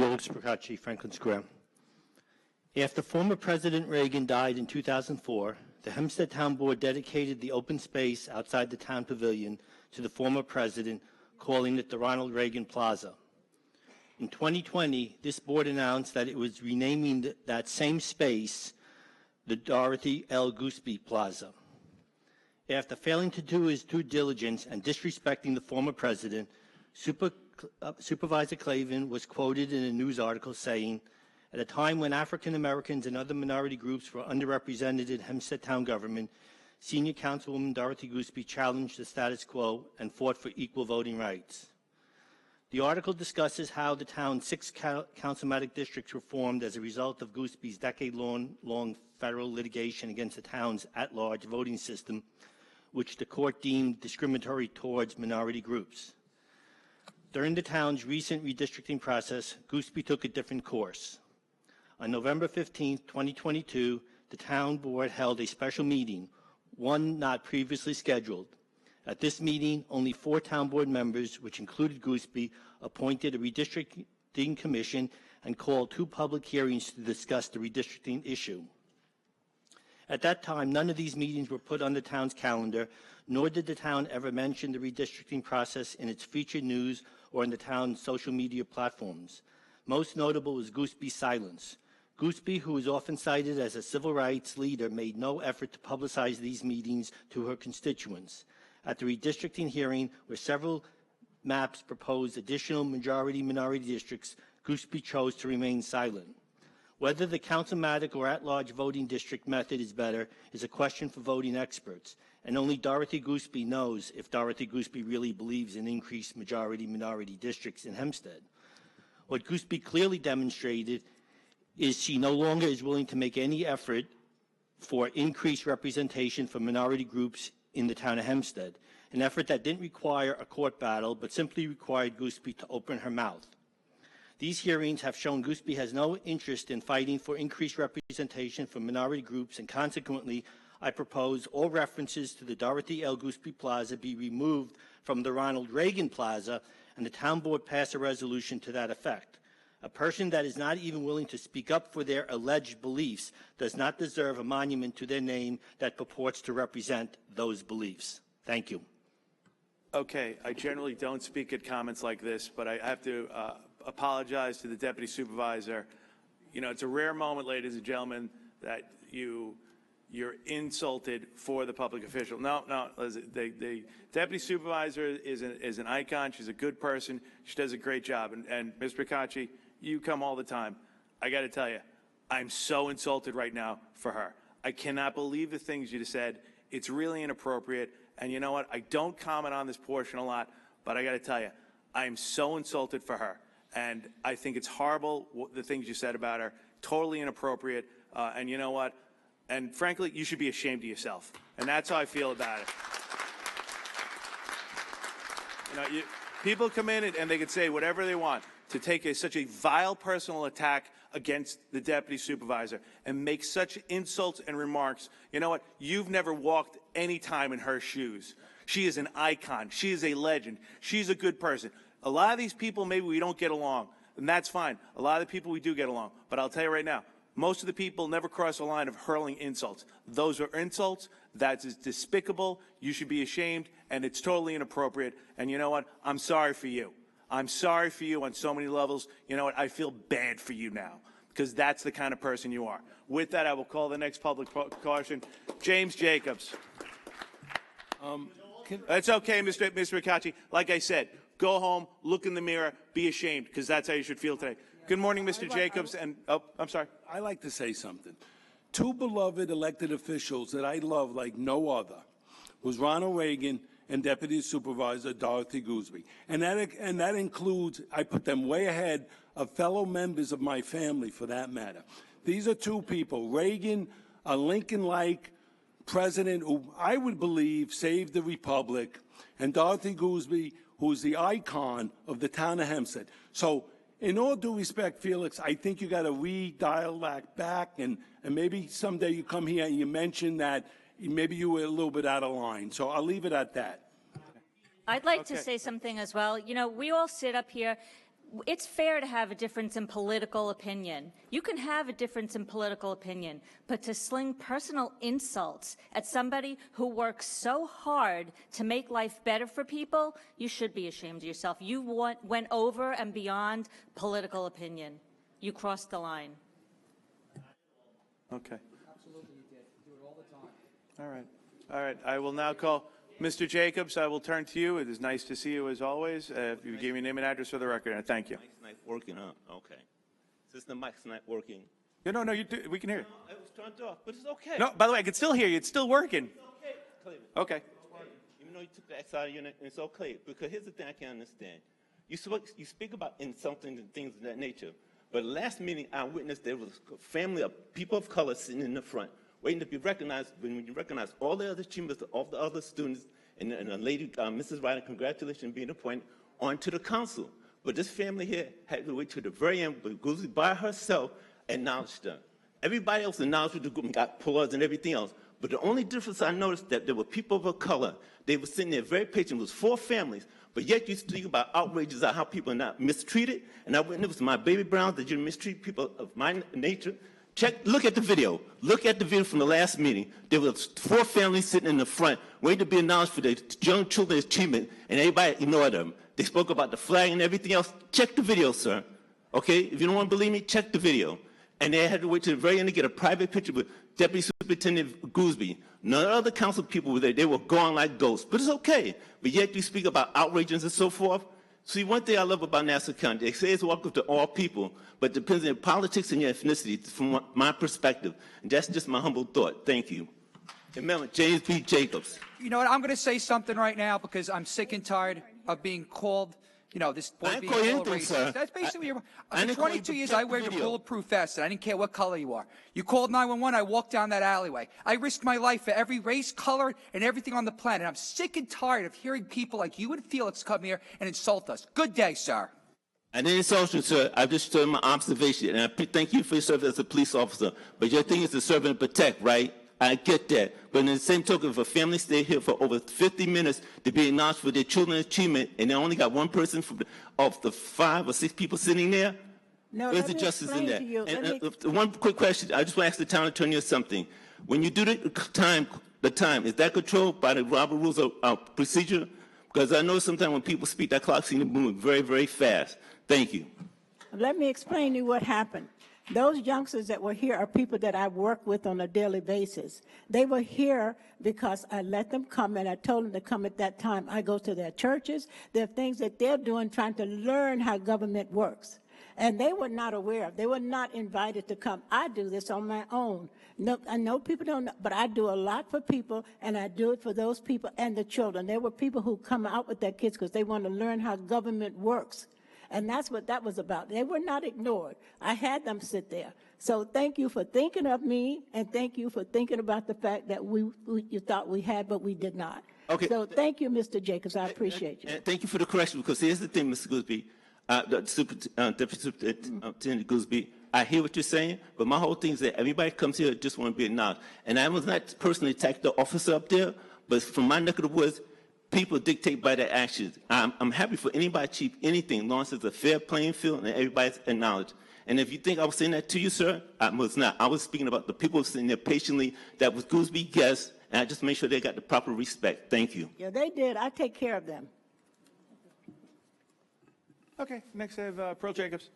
Felix Procacci, Franklin Square. After former President Reagan died in 2004, the Hempstead Town Board dedicated the open space outside the town pavilion to the former president, calling it the Ronald Reagan Plaza. In 2020, this board announced that it was renaming that same space the Dorothy L. Gooseby Plaza. After failing to do his due diligence and disrespecting the former president, Supervisor Clavin was quoted in a news article saying, "At a time when African Americans and other minority groups were underrepresented in Hempstead town government, Senior Councilwoman Dorothy Gooseby challenged the status quo and fought for equal voting rights." The article discusses how the town's 6 councilmatic districts were formed as a result of Gooseby's decade-long federal litigation against the town's at-large voting system, which the court deemed discriminatory towards minority groups. During the town's recent redistricting process, Gooseby took a different course. On November 15, 2022, the town board held a special meeting, one not previously scheduled. At this meeting, only 4 town board members, which included Gooseby, appointed a redistricting commission and called 2 public hearings to discuss the redistricting issue. At that time, none of these meetings were put on the town's calendar, nor did the town ever mention the redistricting process in its featured news or in the town's social media platforms. Most notable was Gooseby's silence. Gooseby, who is often cited as a civil rights leader, made no effort to publicize these meetings to her constituents. At the redistricting hearing, where several maps proposed additional majority-minority districts, Gooseby chose to remain silent. Whether the councilmatic or at-large voting district method is better is a question for voting experts, and only Dorothy Gooseby knows if Dorothy Gooseby really believes in increased majority-minority districts in Hempstead. What Gooseby clearly demonstrated is she no longer is willing to make any effort for increased representation for minority groups in the town of Hempstead, an effort that didn't require a court battle, but simply required Gooseby to open her mouth. These hearings have shown Gooseby has no interest in fighting for increased representation for minority groups, and consequently, I propose all references to the Dorothy L. Gooseby Plaza be removed from the Ronald Reagan Plaza, and the town board pass a resolution to that effect. A person that is not even willing to speak up for their alleged beliefs does not deserve a monument to their name that purports to represent those beliefs. Thank you. Okay, I generally don't speak at comments like this, but I have to apologize to the deputy supervisor. You know, it's a rare moment, ladies and gentlemen, that you're insulted for the public official. No, the deputy supervisor is an icon. She's a good person. She does a great job. And Ms. Procacci, you come all the time. I got to tell you, I'm so insulted right now for her. I cannot believe the things you just said. It's really inappropriate. And you know what? I don't comment on this portion a lot, but I got to tell you, I am so insulted for her. And I think it's horrible, the things you said about her. Totally inappropriate. And you know what? And frankly, you should be ashamed of yourself. And that's how I feel about it. You know, people come in and they can say whatever they want to take such a vile personal attack against the deputy supervisor and make such insults and remarks. You know what? You've never walked any time in her shoes. She is an icon. She is a legend. She's a good person. A lot of these people, maybe we don't get along, and that's fine. A lot of the people we do get along. But I'll tell you right now, most of the people never cross the line of hurling insults. Those are insults. That is despicable. You should be ashamed, and it's totally inappropriate. And you know what? I'm sorry for you. I'm sorry for you on so many levels. You know what? I feel bad for you now, because that's the kind of person you are. With that, I will call the next public caution. James Jacobs. It's okay, Mr. Procacci. Like I said, go home, look in the mirror, be ashamed, because that's how you should feel today. Good morning, Mr. Jacobs. And I'm sorry. I like to say something. 2 beloved elected officials that I love like no other was Ronald Reagan and Deputy Supervisor Dorothy Gooseby. And that includes, I put them way ahead of fellow members of my family, for that matter. These are 2 people. Reagan, a Lincoln-like president who I would believe saved the republic, and Dorothy Gooseby, who's the icon of the town of Hempstead. So in all due respect, Felix, I think you got to redial that back, and maybe someday you come here and you mention that maybe you were a little bit out of line. So I'll leave it at that. I'd like to say something as well. You know, we all sit up here. it's fair to have a difference in political opinion. You can have a difference in political opinion, but to sling personal insults at somebody who works so hard to make life better for people, you should be ashamed of yourself. You went over and beyond political opinion. You crossed the line. Okay. Absolutely, you did. You do it all the time. All right. All right. I will now call Mr. Jacobs. I will turn to you. It is nice to see you as always. If you give me name and address for the record, and thank you. Mic's not working, huh? Okay. Since the mic's not working. No, you do, we can hear you. No, it was turned off, but it's okay. No, by the way, I can still hear you. It's still working. It's okay, Cleveland. Okay. Even though you took the X out of your name, it's okay. Because here's the thing I can't understand. You speak about insulting and things of that nature, but last meeting I witnessed there was a family of people of color sitting in the front, waiting to be recognized. When you recognize all the other achievements of the other students, and a lady, Mrs. Ryder, congratulations being appointed onto the council. But this family here had to wait to the very end, but Guzzi by herself acknowledged her. Everybody else acknowledged the group and got applause and everything else. But the only difference I noticed that there were people of color. They were sitting there very patient. It was 4 families. But yet you speak about outrages of how people are not mistreated. And I witnessed my baby Browns that you mistreat people of my nature. Look at the video. Look at the video from the last meeting. There were 4 families sitting in the front, waiting to be acknowledged for their young children's achievement, and everybody ignored them. They spoke about the flag and everything else. Check the video, sir. Okay? If you don't want to believe me, check the video. And they had to wait to the very end to get a private picture with Deputy Superintendent Gooseby. None of the other council people were there. They were gone like ghosts. But it's okay. But yet you speak about outrages and so forth. See, one thing I love about Nassau County, they say it's welcome to all people, but it depends on your politics and your ethnicity from my perspective. And that's just my humble thought. Thank you. Amendment, James P. Jacobs. You know what, I'm going to say something right now because I'm sick and tired of being called, you know, this boy being called racist. Sir. That's basically your... I For 22 years, I wear a bulletproof vest, and I didn't care what color you are. You called 911, I walked down that alleyway. I risked my life for every race, color, and everything on the planet. I'm sick and tired of hearing people like you and Felix come here and insult us. Good day, sir. I didn't insult you, sir. I just showed my observation, and I thank you for your service as a police officer. But your thing is to serve and protect, right? I get that. But in the same token, if a family stayed here for over 50 minutes to be acknowledged for their children's achievement, and they only got one person of the 5 or 6 people sitting there, No, where's let the me justice in explain that? to you. And one quick question. I just want to ask the town attorney something. When you do the time, is that controlled by the Robert Rules of Procedure? Because I know sometimes when people speak, that clock seems to move very, very fast. Thank you. Let me explain to you what happened. Those youngsters that were here are people that I work with on a daily basis. They were here because I let them come and I told them to come at that time. I go to their churches. There are things that they're doing trying to learn how government works. And they were not aware of. They were not invited to come. I do this on my own. No, I know people don't know, but I do a lot for people, and I do it for those people and the children. There were people who come out with their kids because they want to learn how government works. And that's what that was about. They were not ignored. I had them sit there. So thank you for thinking of me, and thank you for thinking about the fact that you thought we had, but we did not. Okay. So thank you, Mr. Jacobs. I appreciate you. And thank you for the correction, because here's the thing, Mr. Gooseby, Deputy Superintendent Gooseby, I hear what you're saying, but my whole thing is that everybody comes here just want to be acknowledged. And I was not personally attack the officer up there, but from my neck of the woods, people dictate by their actions. I'm happy for anybody to achieve anything, as long as it's a fair playing field and everybody's acknowledged. And if you think I was saying that to you, sir, I was not. I was speaking about the people sitting there patiently that was Gooseby guests, and I just made sure they got the proper respect. Thank you. Yeah, they did. I take care of them. Okay, next I have Pearl Jacobs.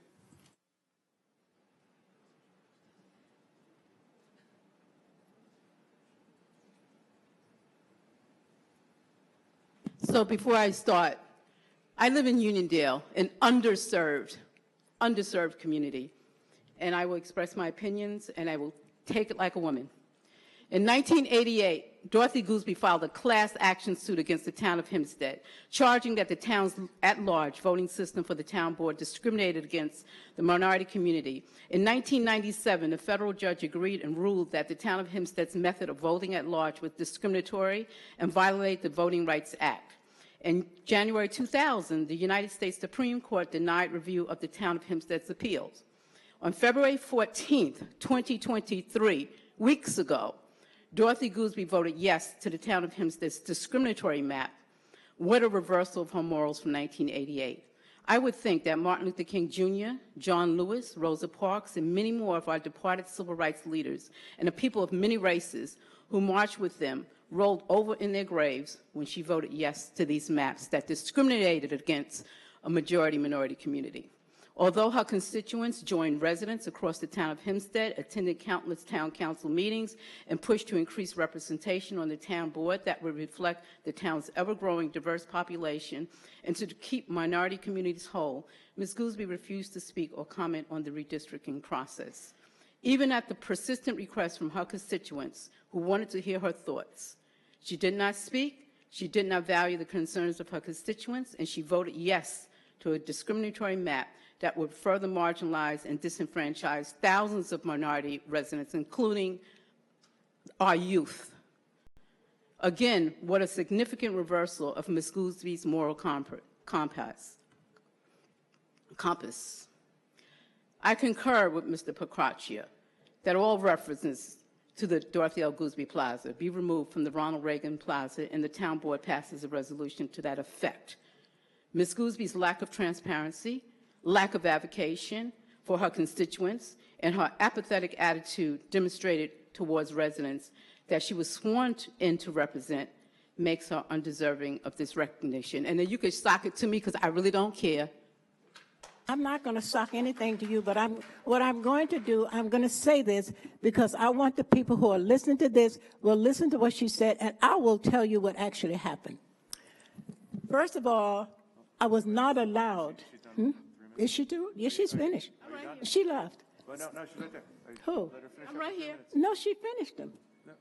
So before I start, I live in Uniondale, an underserved community, and I will express my opinions, and I will take it like a woman. In 1988, Dorothy Gooseby filed a class action suit against the town of Hempstead, charging that the town's at-large voting system for the town board discriminated against the minority community. In 1997, a federal judge agreed and ruled that the town of Hempstead's method of voting at large was discriminatory and violated the Voting Rights Act. In January 2000, the United States Supreme Court denied review of the town of Hempstead's appeals. On February 14th, 2023, weeks ago, Dorothy Gooseby voted yes to the town of Hempstead's discriminatory map. What a reversal of her morals from 1988. I would think that Martin Luther King Jr., John Lewis, Rosa Parks, and many more of our departed civil rights leaders and the people of many races who marched with them rolled over in their graves when she voted yes to these maps that discriminated against a majority minority community. Although her constituents joined residents across the town of Hempstead, attended countless town council meetings, and pushed to increase representation on the town board that would reflect the town's ever-growing diverse population and to keep minority communities whole, Ms. Goolsbee refused to speak or comment on the redistricting process. Even at the persistent request from her constituents who wanted to hear her thoughts, she did not speak, she did not value the concerns of her constituents, and she voted yes to a discriminatory map that would further marginalize and disenfranchise thousands of minority residents, including our youth. Again, what a significant reversal of Ms. Goolsbee's moral compass. I concur with Mr. Procaccia that all references to the Dorothy L. Goolsbee Plaza be removed from the Ronald Reagan Plaza, and the town board passes a resolution to that effect. Ms. Goolsbee's lack of transparency, lack of advocacy for her constituents, and her apathetic attitude demonstrated towards residents that she was sworn in to represent makes her undeserving of this recognition. And then you can sock it to me because I really don't care. I'm not going to sock anything to you, but what I'm going to do, I'm going to say this because I want the people who are listening to this will listen to what she said, and I will tell you what actually happened. First of all, I was not allowed. Is she through? Yes, she's finished. She left. Well, no, she's right there. Who? I'm right here. No, she finished them.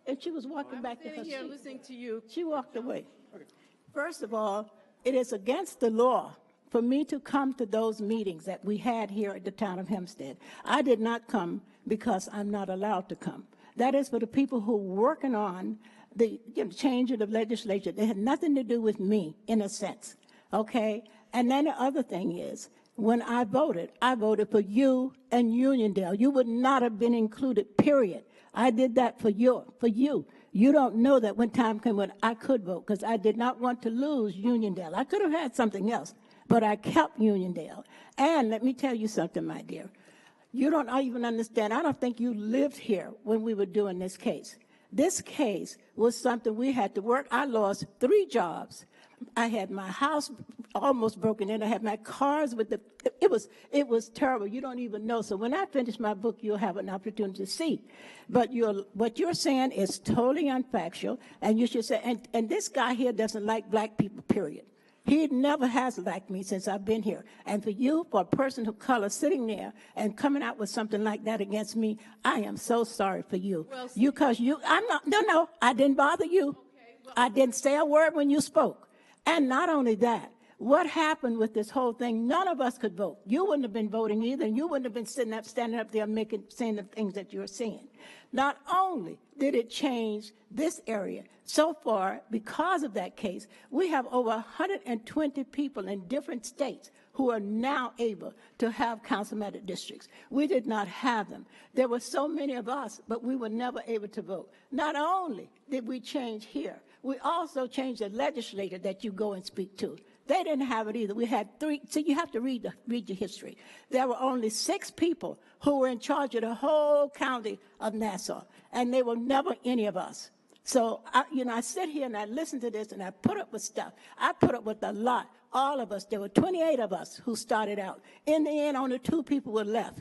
And she was walking back to her here seat. listening to you. She walked away. First of all, it is against the law for me to come to those meetings that we had here at the town of Hempstead. I did not come because I'm not allowed to come. That is for the people who are working on the change of the legislature. They had nothing to do with me, in a sense, okay? And then the other thing is, when I voted for you and Uniondale. You would not have been included, period. I did that for you. You don't know that when time came when I could vote because I did not want to lose Uniondale. I could have had something else, but I kept Uniondale. And let me tell you something, my dear. You don't even understand. I don't think you lived here when we were doing this case. This case was something we had to work. I lost 3 jobs. I had my house almost broken in. I had my cars with the, it was terrible. You don't even know. So when I finish my book, you'll have an opportunity to see. But what you're saying is totally unfactual. And you should say, and this guy here doesn't like black people, period. He never has liked me since I've been here. And for you, for a person of color sitting there and coming out with something like that against me, I am so sorry for you. Well, no, I didn't bother you. Okay, well, I didn't say a word when you spoke. And not only that, what happened with this whole thing, none of us could vote. You wouldn't have been voting either, and you wouldn't have been standing up there saying the things that you're saying. Not only did it change this area, so far, because of that case, we have over 120 people in different states who are now able to have councilmember districts. We did not have them. There were so many of us, but we were never able to vote. Not only did we change here, we also changed the legislator that you go and speak to. They didn't have it either. We had 3. So you have to read the history. There were only 6 people who were in charge of the whole county of Nassau, and they were never any of us. So, I sit here and I listen to this and I put up with stuff. I put up with a lot. All of us. There were 28 of us who started out. In the end, only 2 people were left.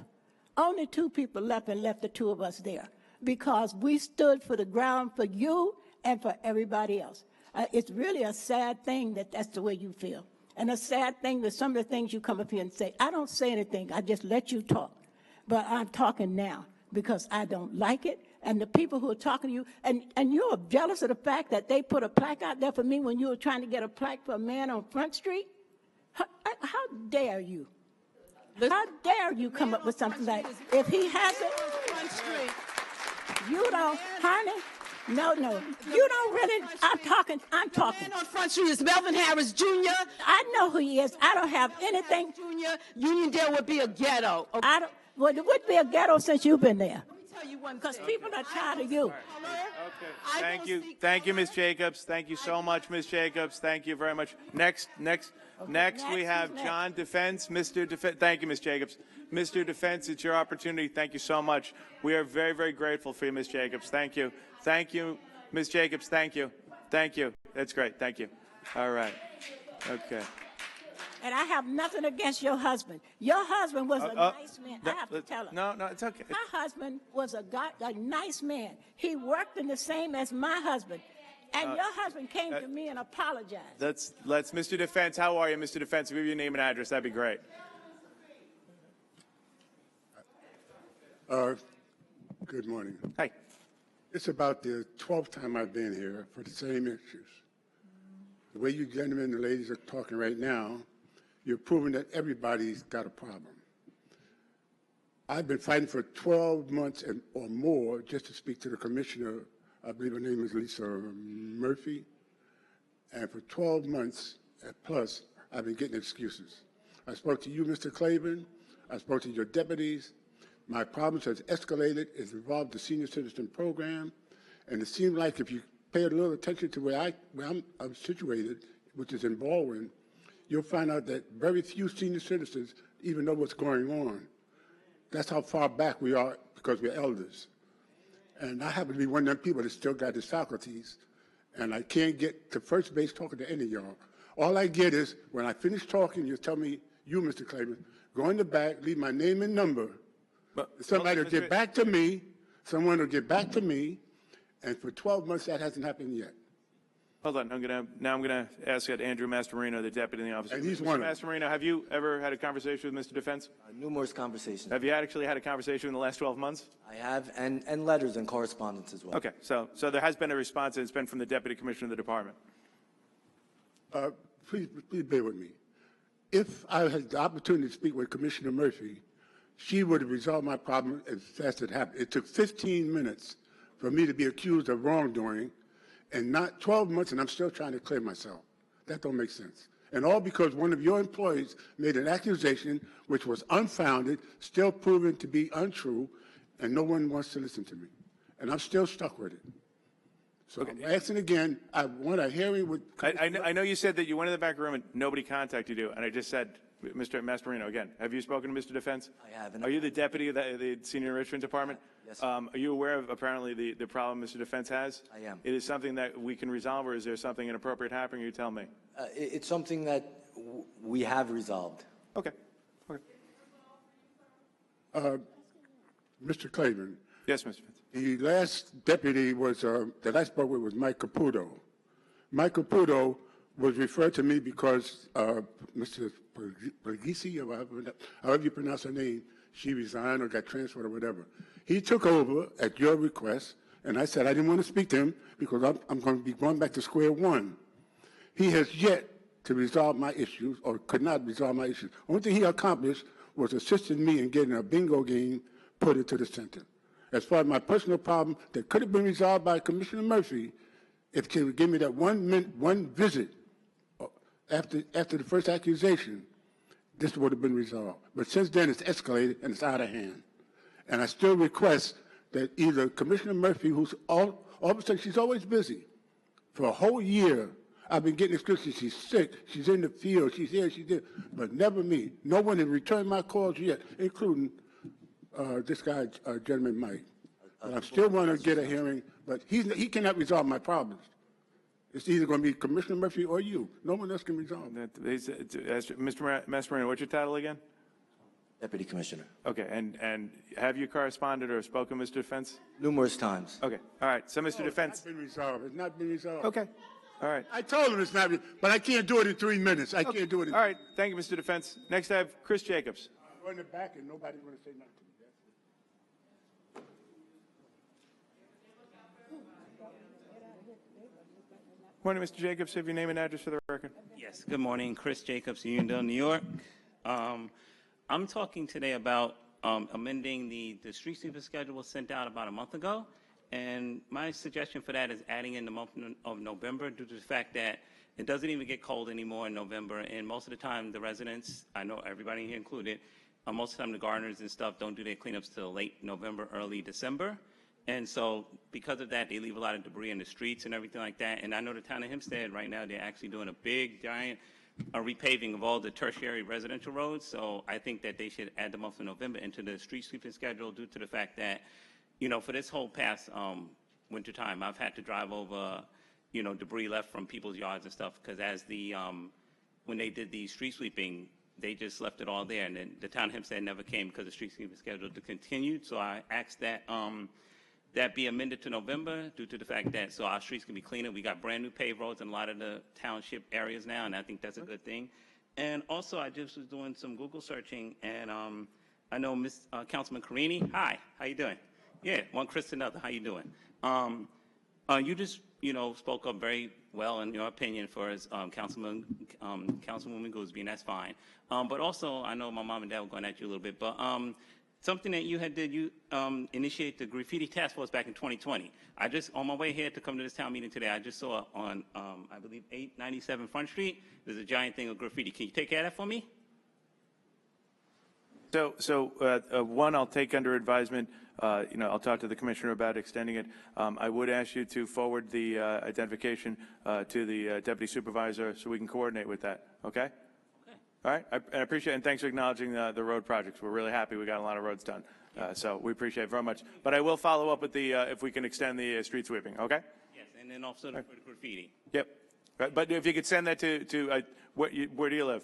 Only 2 people left and left the 2 of us there because we stood for the ground for you and for everybody else. It's really a sad thing that that's the way you feel. And a sad thing that some of the things you come up here and say, I don't say anything, I just let you talk. But I'm talking now because I don't like it. And the people who are talking to you, and you're jealous of the fact that they put a plaque out there for me when you were trying to get a plaque for a man on Front Street? How dare you? How dare you come up with something like that? If he has it, you don't, honey. No, you don't really. I'm talking. The man on Front Street is Melvin Harris Jr. I know who he is. I don't have anything. Jr. Uniondale would be a ghetto. Okay. Well, it would be a ghetto since you've been there. Let me tell you one because thing. people are tired of you. Okay. Thank you, Ms. Jacobs. Thank you so much, Ms. Jacobs. Thank you very much. Next Next, we have John Defense. Mr. Defense, thank you, Ms. Jacobs. Mr. Defense, it's your opportunity. Thank you so much. We are very, very grateful for you, Ms. Jacobs. Thank you. Thank you, Ms. Jacobs. Thank you. Thank you. That's great. Thank you. All right. Okay. And I have nothing against your husband. Your husband was a nice man. I have to tell her. No, it's okay. My husband was a nice man. He worked in the same as my husband. And your husband came to me and apologized. Let's, Mr. Defense, how are you, Mr. Defense? Give your name and address. That'd be great. Good morning. Hi. It's about the 12th time I've been here for the same issues. The way you gentlemen and ladies are talking right now, you're proving that everybody's got a problem. I've been fighting for 12 months or more just to speak to the commissioner. I believe her name is Lisa Murphy. And for 12 months plus, I've been getting excuses. I spoke to you, Mr. Claiborne. I spoke to your deputies. My problems has escalated. It's involved the senior citizen program. And it seems like if you pay a little attention to where I'm situated, which is in Baldwin, you'll find out that very few senior citizens even know what's going on. That's how far back we are because we're elders. And I happen to be one of them people that still got his faculties, and I can't get to first base talking to any of y'all. All I get is, when I finish talking, you tell me, you, Mr. Claiborne, go in the back, leave my name and number. Somebody will get back to me, someone will get back to me, and for 12 months that hasn't happened yet. Hold on. I'm gonna ask Andrew Mastromarino, the deputy in the office. And he's Mr. one of them. Mastromarino, have you ever had a conversation with Mr. Defense? Numerous conversations. Have you actually had a conversation in the last 12 months? I have, and letters and correspondence as well. Okay, so there has been a response, and it's been from the deputy commissioner of the department. Please bear with me. If I had the opportunity to speak with Commissioner Murphy, she would have resolved my problem as fast as it happened. It took 15 minutes for me to be accused of wrongdoing, and not 12 months, and I'm still trying to clear myself. That don't make sense. And all because one of your employees made an accusation which was unfounded, still proven to be untrue, and no one wants to listen to me. And I'm still stuck with it. So I'm asking again, I want a hearing with... I know you said that you went in the back room and nobody contacted you, and I just said, Mr. Mastromarino, again, have you spoken to Mr. Defense? I have. Are you the deputy of the senior enrichment department? Yes. Are you aware of apparently the problem Mr. Defense has? I am. It is something that we can resolve, or is there something inappropriate happening? You tell me. It's something that we have resolved. Okay. Mr. Claiborne. Yes, Mr. Defense. The last deputy was, that I spoke with was Mike Caputo. Mike Caputo was referred to me because Mr. Pagisi, or however you pronounce her name, she resigned or got transferred or whatever. He took over at your request, and I said I didn't want to speak to him because I'm going to be going back to square one. He has yet to resolve my issues, or could not resolve my issues. Only thing he accomplished was assisting me in getting a bingo game put into the center. As far as my personal problem that could have been resolved by Commissioner Murphy, if he would give me that one visit after the first accusation, this would have been resolved. But since then, it's escalated and it's out of hand. And I still request that either Commissioner Murphy, who's all of a sudden, she's always busy. For a whole year, I've been getting excuses. She's sick, she's in the field, she's here, she's there, but never me. No one has returned my calls yet, including this guy, gentleman Mike. I still want to get a hearing, but he cannot resolve my problems. It's either going to be Commissioner Murphy or you. No one else can resolve. Mr. Mastromarino, what's your title again? Deputy Commissioner. Okay, and have you corresponded or spoken, Mr. Defense? Numerous times. Okay, all right. So, Mr. Defense. It's not been resolved. It's not been resolved. Okay, all right. I told him it's not, but I can't do it in 3 minutes. I can't do it in All right, thank you, Mr. Defense. Next, I have Chris Jacobs. I'm going in the back and nobody's going to say nothing. Morning, Mr. Jacobs. Have your name and address for the record. Yes, good morning. Chris Jacobs, Uniondale, New York. I'm talking today about amending the street sweeper schedule was sent out about a month ago, and my suggestion for that is adding in the month of November due to the fact that it doesn't even get cold anymore in November, and most of the time the residents, I know everybody here included, most of the time the gardeners and stuff don't do their cleanups till late November, early December. And so because of that, they leave a lot of debris in the streets and everything like that. And I know the town of Hempstead right now, they're actually doing a big, giant a repaving of all the tertiary residential roads. So I think that they should add the month of November into the street sweeping schedule due to the fact that, you know, for this whole past winter time, I've had to drive over, you know, debris left from people's yards and stuff, because as the, when they did the street sweeping, they just left it all there, and then the town of Hempstead never came because the street sweeping was scheduled to continue. So I asked that that be amended to November due to the fact that so our streets can be cleaner. We got brand new paved roads in a lot of the township areas now, and I think that's a good thing. And also, I just was doing some Google searching, and I know Councilman Carini. Hi, how you doing? Yeah, one Chris to another. How you doing? You just, you know, spoke up very well in your opinion for as Councilwoman Gooseby, and that's fine. But also, I know my mom and dad were going at you a little bit, but something that you had did, you initiate the graffiti task force back in 2020. I just, on my way here to come to this town meeting today, I just saw on, I believe, 897 Front Street, there's a giant thing of graffiti. Can you take care of that for me? So one, I'll take under advisement. You know, I'll talk to the commissioner about extending it. I would ask you to forward the identification to the deputy supervisor so we can coordinate with that. Okay? All right. I appreciate it, and thanks for acknowledging the road projects. We're really happy we got a lot of roads done. So we appreciate it very much. But I will follow up with the if we can extend the street sweeping. Okay? Yes, and then also for the graffiti. Yep. Right. But if you could send that to where do you live?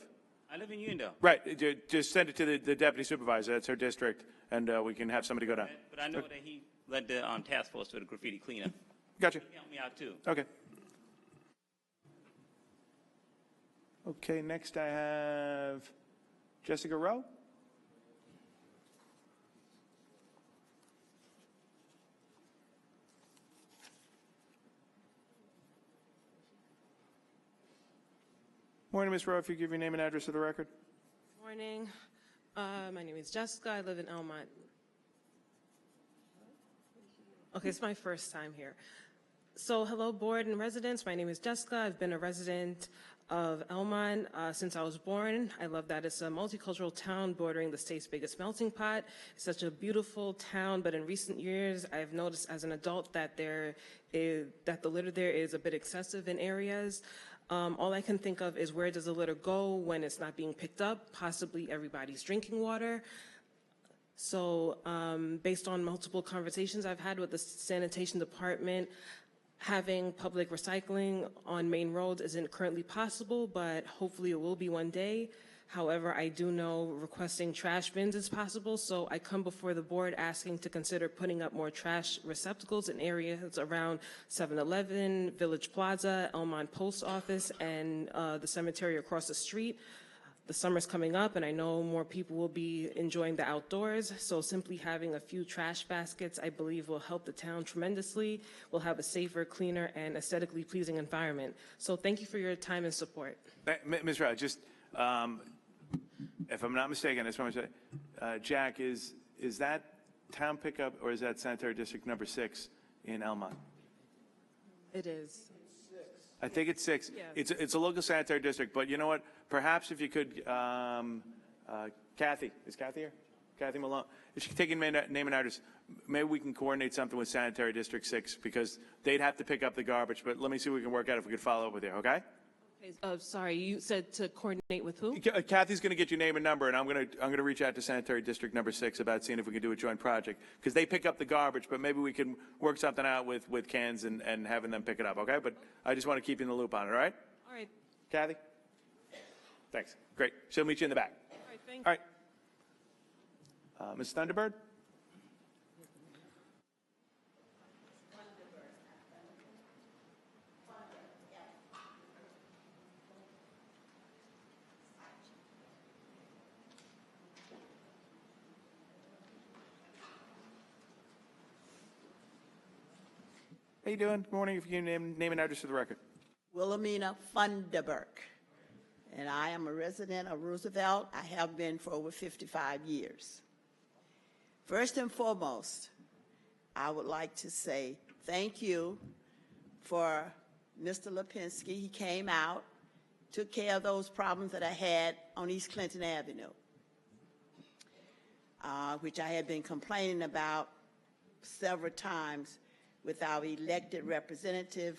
I live in Unionville. Right. Just send it to the deputy supervisor. That's her district, and we can have somebody go down. But I know that he led the task force for the graffiti cleanup. Gotcha. He helped me out too. Okay. Okay, next I have Jessica Rowe. Morning, Ms. Rowe. If you give your name and address for the record. Morning. My name is Jessica. I live in Elmont. Okay, it's my first time here. So hello, board and residents. My name is Jessica. I've been a resident of Elmont since I was born. I love that it's a multicultural town bordering the state's biggest melting pot. It's such a beautiful town, but in recent years, I've noticed as an adult that the litter there is a bit excessive in areas. All I can think of is where does the litter go when it's not being picked up, possibly everybody's drinking water. So based on multiple conversations I've had with the sanitation department, having public recycling on main roads isn't currently possible, but hopefully it will be one day. However, I do know requesting trash bins is possible, so I come before the board asking to consider putting up more trash receptacles in areas around 7-Eleven, Village Plaza, Elmont Post Office, and the cemetery across the street. The summer's coming up, and I know more people will be enjoying the outdoors, so simply having a few trash baskets, I believe, will help the town tremendously. We'll have a safer, cleaner, and aesthetically pleasing environment. So thank you for your time and support. Ms. Rowe, just if I'm not mistaken, I just want to say, Jack, is that town pickup or is that sanitary district number 6 in Elmont? It is. I think it's 6. Yeah. It's a local sanitary district, but you know what? Perhaps if you could, Kathy, is Kathy here? Kathy Malone. If she could take your name and address, maybe we can coordinate something with sanitary district 6 because they'd have to pick up the garbage. But let me see what we can work out if we could follow up with you. Okay? Okay, sorry, you said to coordinate with who? Kathy's going to get your name and number, and I'm going to reach out to sanitary district number 6 about seeing if we can do a joint project because they pick up the garbage, but maybe we can work something out with cans and having them pick it up. Okay? But I just want to keep you in the loop on it. All right? All right. Kathy. Thanks. Great. She'll meet you in the back. All right. Thank you. All right. Ms. Thunderbird. How you doing? Good morning. If you can name and address for the record. Wilhelmina Funderburg, and I am a resident of Roosevelt. I have been for over 55 years. First and foremost, I would like to say thank you for Mr. Lipinski. He came out, took care of those problems that I had on East Clinton Avenue, which I had been complaining about several times with our elected representative,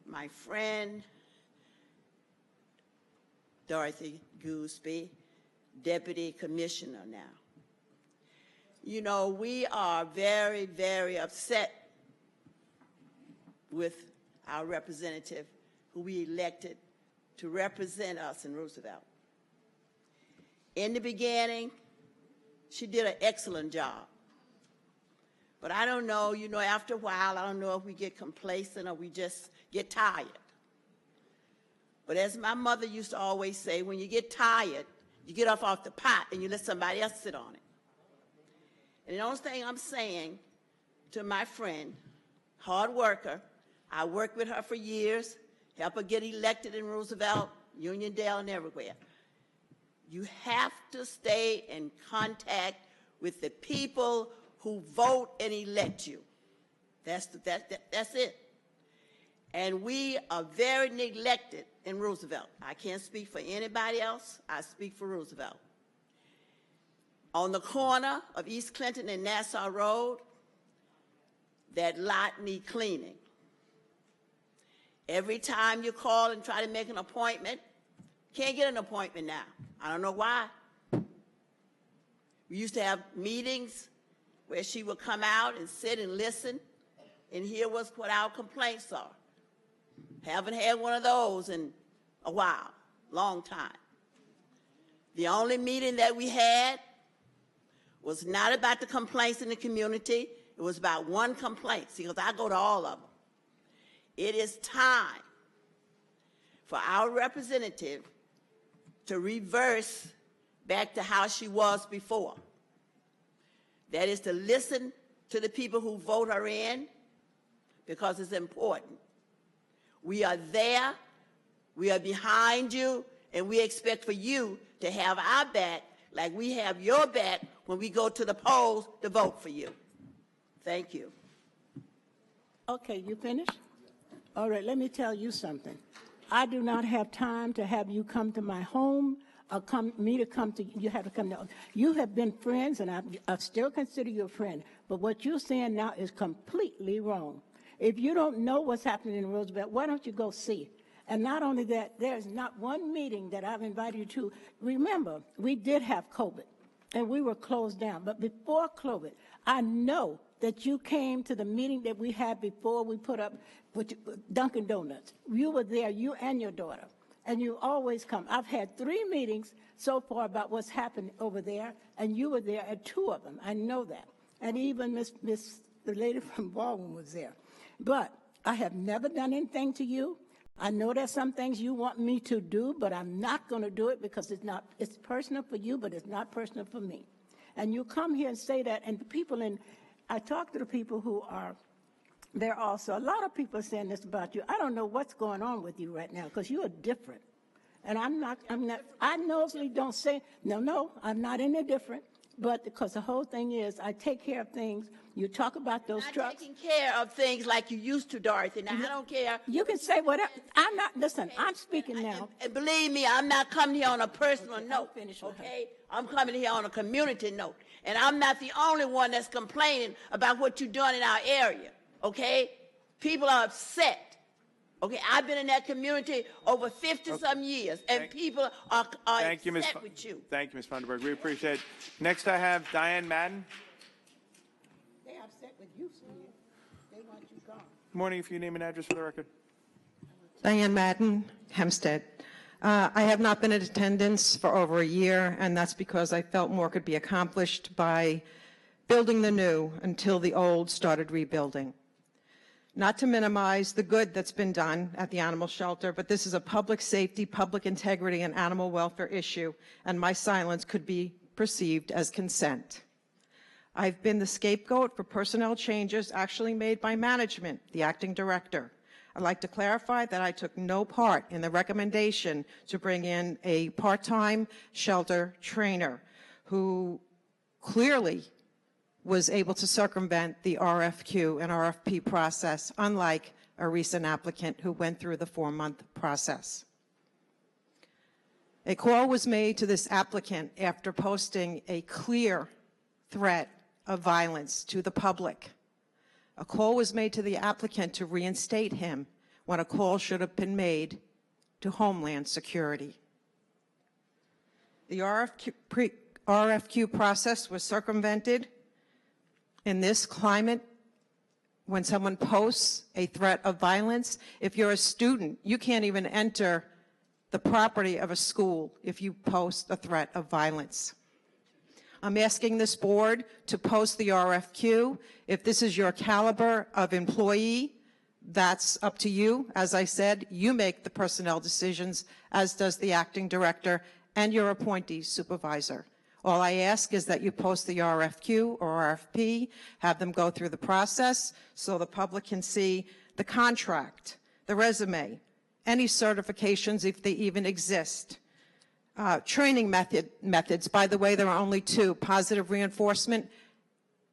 my friend, Dorothy Gooseby, Deputy Commissioner now. You know, we are very, very upset with our representative who we elected to represent us in Roosevelt. In the beginning, she did an excellent job. But I don't know, you know, after a while, I don't know if we get complacent or we just get tired. But as my mother used to always say, when you get tired, you get off the pot and you let somebody else sit on it. And the only thing I'm saying to my friend, hard worker, I worked with her for years, helped her get elected in Roosevelt, Uniondale, and everywhere. You have to stay in contact with the people who vote and elect you. That's it. And we are very neglected in Roosevelt. I can't speak for anybody else. I speak for Roosevelt. On the corner of East Clinton and Nassau Road, that lot need cleaning. Every time you call and try to make an appointment, can't get an appointment now. I don't know why. We used to have meetings where she would come out and sit and listen and hear what our complaints are. Haven't had one of those in a while, long time. The only meeting that we had was not about the complaints in the community. It was about one complaint, because I go to all of them. It is time for our representative to reverse back to how she was before. That is to listen to the people who vote her in, because it's important. We are there, we are behind you, and we expect for you to have our back like we have your back when we go to the polls to vote for you. Thank you. Okay, you finished? All right, let me tell you something. I do not have time to have you come to my home or me to come to you. You have to come to. You have been friends, and I still consider you a friend. But what you're saying now is completely wrong. If you don't know what's happening in Roosevelt, why don't you go see? And not only that, there's not one meeting that I've invited you to. Remember, we did have COVID, and we were closed down. But before COVID, I know that you came to the meeting that we had before we put up with Dunkin' Donuts. You were there, you and your daughter, and you always come. I've had 3 meetings so far about what's happened over there, and you were there at 2 of them. I know that. And even the lady from Baldwin was there. But I have never done anything to you. I know there's some things you want me to do, but I'm not going to do it because it's personal for you, but it's not personal for me. And you come here and say that, and the people I talk to the people who are there also. A lot of people are saying this about you. I don't know what's going on with you right now because you are different. And I'm not, I normally don't say, no, I'm not any different. But because the whole thing is, I take care of things. You talk about those trucks. Taking care of things like you used to, Dorothy. Now, I don't care. You can say whatever. I'm not, listen, I'm speaking now. And believe me, I'm not coming here on a personal note, okay? I'm coming here on a community note. And I'm not the only one that's complaining about what you're doing in our area, okay? People are upset. Okay, I've been in that community over 50-some years, and people are upset with you. Thank you, Ms. Funderburg. We appreciate it. Next, I have Diane Madden. They're upset with you, sir. They want you gone. Good morning. If you name and address for the record. Diane Madden, Hempstead. I have not been in attendance for over a year, and that's because I felt more could be accomplished by building the new until the old started rebuilding. Not to minimize the good that's been done at the animal shelter, but this is a public safety, public integrity, and animal welfare issue, and my silence could be perceived as consent. I've been the scapegoat for personnel changes actually made by management, the acting director. I'd like to clarify that I took no part in the recommendation to bring in a part-time shelter trainer who clearly was able to circumvent the RFQ and RFP process, unlike a recent applicant who went through the 4-month process. A call was made to this applicant after posting a clear threat of violence to the public. A call was made to the applicant to reinstate him when a call should have been made to Homeland Security. The RFQ process was circumvented in this climate when someone posts a threat of violence. If you're a student, you can't even enter the property of a school if you post a threat of violence. I'm asking this board to post the RFQ. If this is your caliber of employee, that's up to you. As I said, you make the personnel decisions, as does the acting director and your appointee supervisor. All I ask is that you post the RFQ or RFP, have them go through the process so the public can see the contract, the resume, any certifications if they even exist. Training methods, by the way, there are only two: positive reinforcement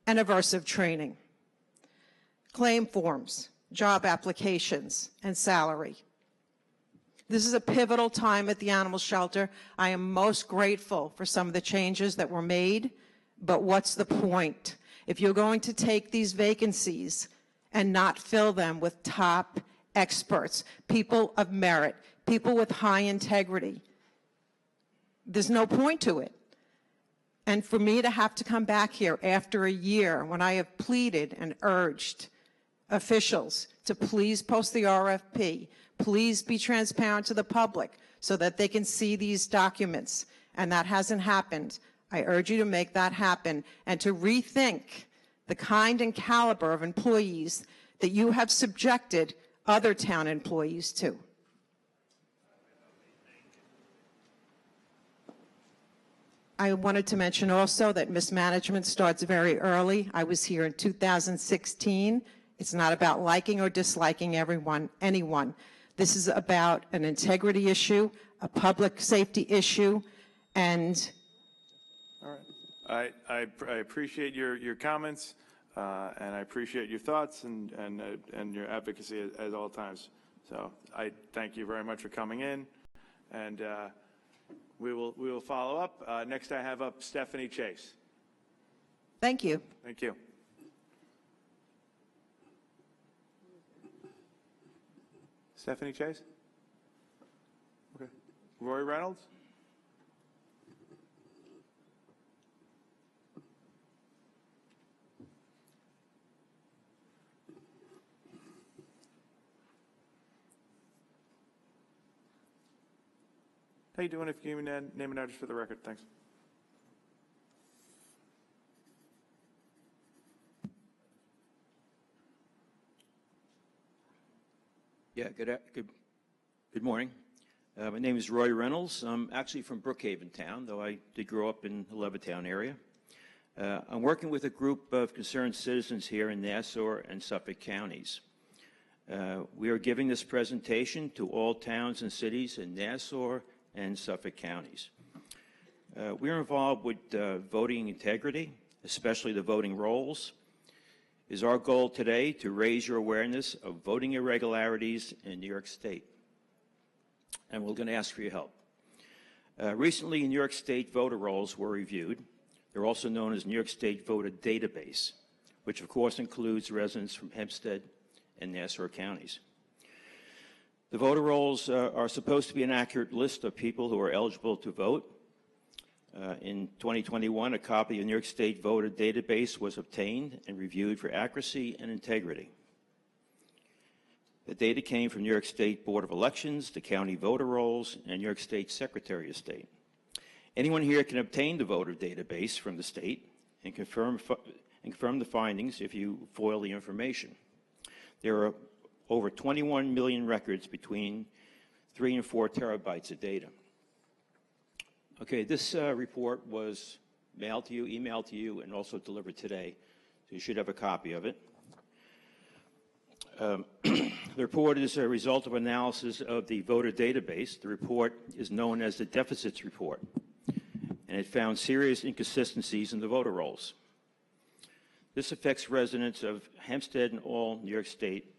and aversive training. Claim forms, job applications, and salary. This is a pivotal time at the animal shelter. I am most grateful for some of the changes that were made, but what's the point? If you're going to take these vacancies and not fill them with top experts, people of merit, people with high integrity, there's no point to it. And for me to have to come back here after a year when I have pleaded and urged officials to please post the RFP, please be transparent to the public so that they can see these documents, and that hasn't happened. I urge you to make that happen and to rethink the kind and caliber of employees that you have subjected other town employees to. I wanted to mention also that mismanagement starts very early. I was here in 2016. It's not about liking or disliking anyone. This is about an integrity issue, a public safety issue, and... All right. I appreciate your comments, and I appreciate your thoughts and your advocacy at all times. So I thank you very much for coming in, and we will follow up. Next, I have up Stephanie Chase. Thank you. Thank you. Stephanie Chase? Okay. Roy Reynolds? How you doing? If you give me name and address for the record, thanks. Yeah, good morning. My name is Roy Reynolds. I'm actually from Brookhaven Town, though I did grow up in the Levittown area. I'm working with a group of concerned citizens here in Nassau and Suffolk counties. We are giving this presentation to all towns and cities in Nassau and Suffolk counties. We are involved with voting integrity, especially the voting rolls. It is our goal today to raise your awareness of voting irregularities in New York State. And we're going to ask for your help. Recently, New York State voter rolls were reviewed. They're also known as New York State Voter Database, which of course includes residents from Hempstead and Nassau counties. The voter rolls are supposed to be an accurate list of people who are eligible to vote. In 2021, a copy of the New York State Voter Database was obtained and reviewed for accuracy and integrity. The data came from New York State Board of Elections, the county voter rolls, and New York State Secretary of State. Anyone here can obtain the voter database from the state and confirm the findings if you FOIL the information. There are over 21 million records between 3 and 4 terabytes of data. Okay, this report was mailed to you, emailed to you, and also delivered today, so you should have a copy of it. The report is a result of analysis of the voter database. The report is known as the Deficits Report, and it found serious inconsistencies in the voter rolls. This affects residents of Hempstead and all New York State.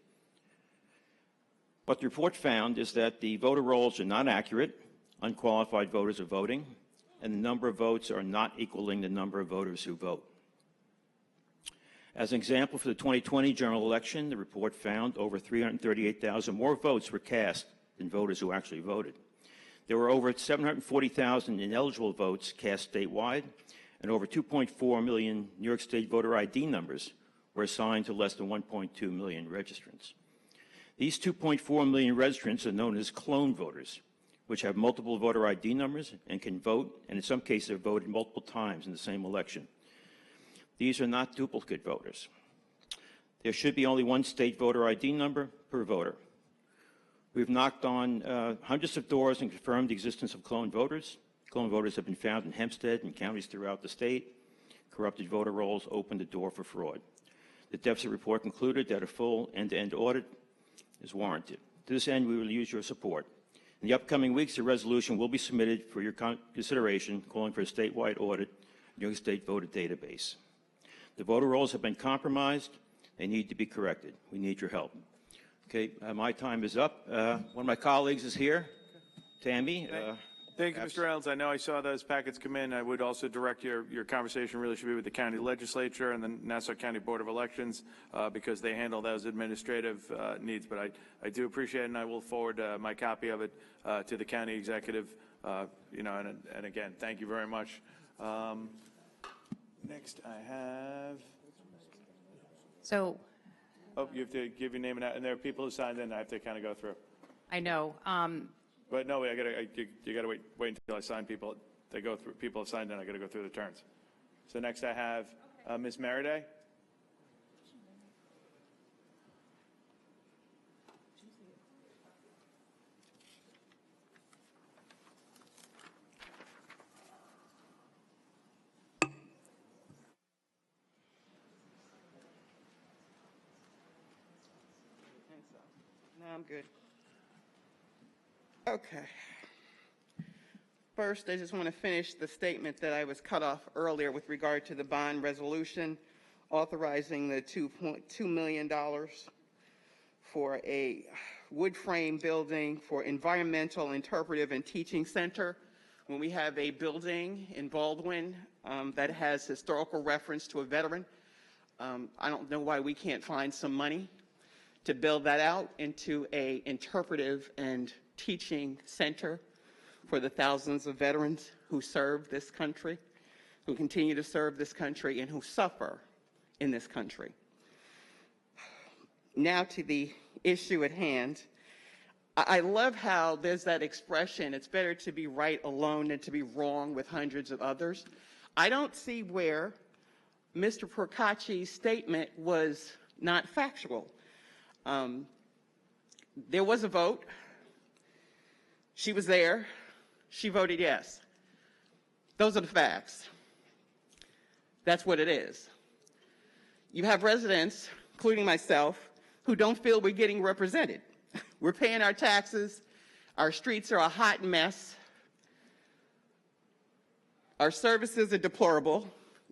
What the report found is that the voter rolls are not accurate, unqualified voters are voting, and the number of votes are not equaling the number of voters who vote. As an example, for the 2020 general election, the report found over 338,000 more votes were cast than voters who actually voted. There were over 740,000 ineligible votes cast statewide, and over 2.4 million New York State voter ID numbers were assigned to less than 1.2 million registrants. These 2.4 million registrants are known as clone voters, which have multiple voter ID numbers and can vote, and in some cases have voted multiple times in the same election. These are not duplicate voters. There should be only one state voter ID number per voter. We've knocked on hundreds of doors and confirmed the existence of clone voters. Clone voters have been found in Hempstead and counties throughout the state. Corrupted voter rolls opened the door for fraud. The deficit report concluded that a full end-to-end audit is warranted. To this end, we will use your support. In the upcoming weeks, a resolution will be submitted for your consideration calling for a statewide audit of New York State voter database. The voter rolls have been compromised. They need to be corrected. We need your help. Okay, my time is up. One of my colleagues is here, Tammy. Thank you, Mr. Reynolds. I know I saw those packets come in. I would also direct your conversation really should be with the county legislature and the Nassau County Board of Elections because they handle those administrative needs. But I do appreciate it, and I will forward my copy of it to the county executive. And again, thank you very much. Next, I have. So. Oh, you have to give your name and there are people who signed in. I have to kind of go through. I know. But no, you gotta wait until I sign people. They go through. People have signed in. I gotta go through the turns. So next I have Ms. Meriday. No, I'm good. Okay. First, I just want to finish the statement that I was cut off earlier with regard to the bond resolution authorizing the $2.2 million for a wood frame building for environmental, interpretive, and teaching center. When we have a building in Baldwin that has historical reference to a veteran, I don't know why we can't find some money to build that out into a interpretive and teaching center for the thousands of veterans who serve this country, who continue to serve this country, and who suffer in this country. Now to the issue at hand. I love how there's that expression, it's better to be right alone than to be wrong with hundreds of others. I don't see where Mr. Procacci's statement was not factual. There was a vote. She was there. She voted yes. Those are the facts. That's what it is. You have residents, including myself, who don't feel we're getting represented. We're paying our taxes. Our streets are a hot mess. Our services are deplorable.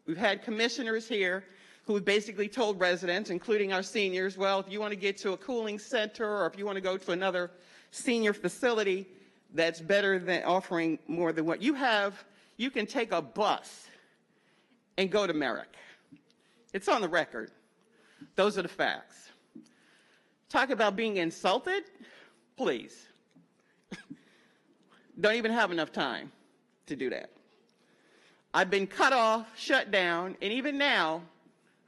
We've had commissioners here who have basically told residents, including our seniors, well, if you want to get to a cooling center or if you want to go to another senior facility that's better than offering more than what you have, you can take a bus and go to Merrick. It's on the record. Those are the facts. Talk about being insulted? Please. Don't even have enough time to do that. I've been cut off, shut down, and even now,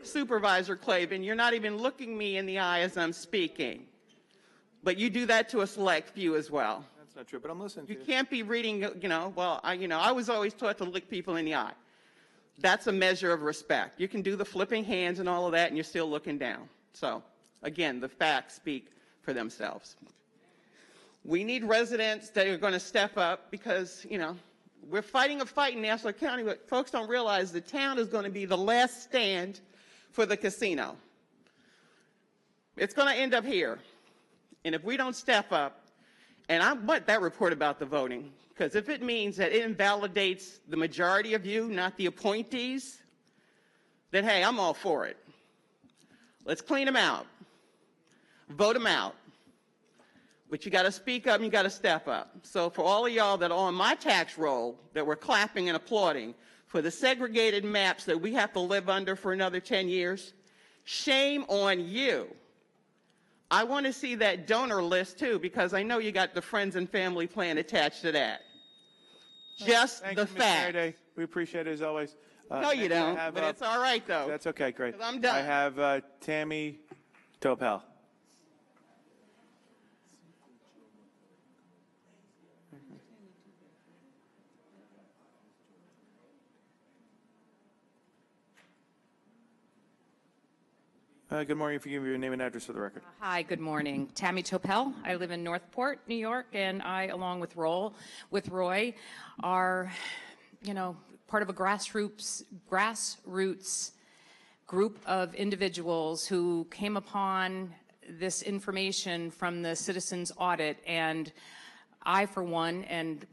Supervisor Clavin, you're not even looking me in the eye as I'm speaking. But you do that to a select few as well. That's not true, but I'm listening to you. You can't be reading, I was always taught to look people in the eye. That's a measure of respect. You can do the flipping hands and all of that, and you're still looking down. So, again, the facts speak for themselves. We need residents that are going to step up because, we're fighting a fight in Nassau County, but folks don't realize the town is going to be the last stand for the casino. It's going to end up here. And if we don't step up, and I want that report about the voting, because if it means that it invalidates the majority of you, not the appointees, then hey, I'm all for it. Let's clean them out. Vote them out. But you got to speak up and you got to step up. So for all of y'all that are on my tax roll that were clapping and applauding for the segregated maps that we have to live under for another 10 years, shame on you. I want to see that donor list too, because I know you got the friends and family plan attached to that. Just Thank the you, Ms. fact. Faraday. We appreciate it as always. No, you next I don't, have, but it's all right, though. That's okay, great. 'Cause I'm done. I have Tammy Topel. Good morning. If you give me your name and address for the record. Hi, good morning. Tammy Topel. I live in Northport, New York, and I, along with Roy, are, part of a grassroots group of individuals who came upon this information from the citizens audit, and I, for one, and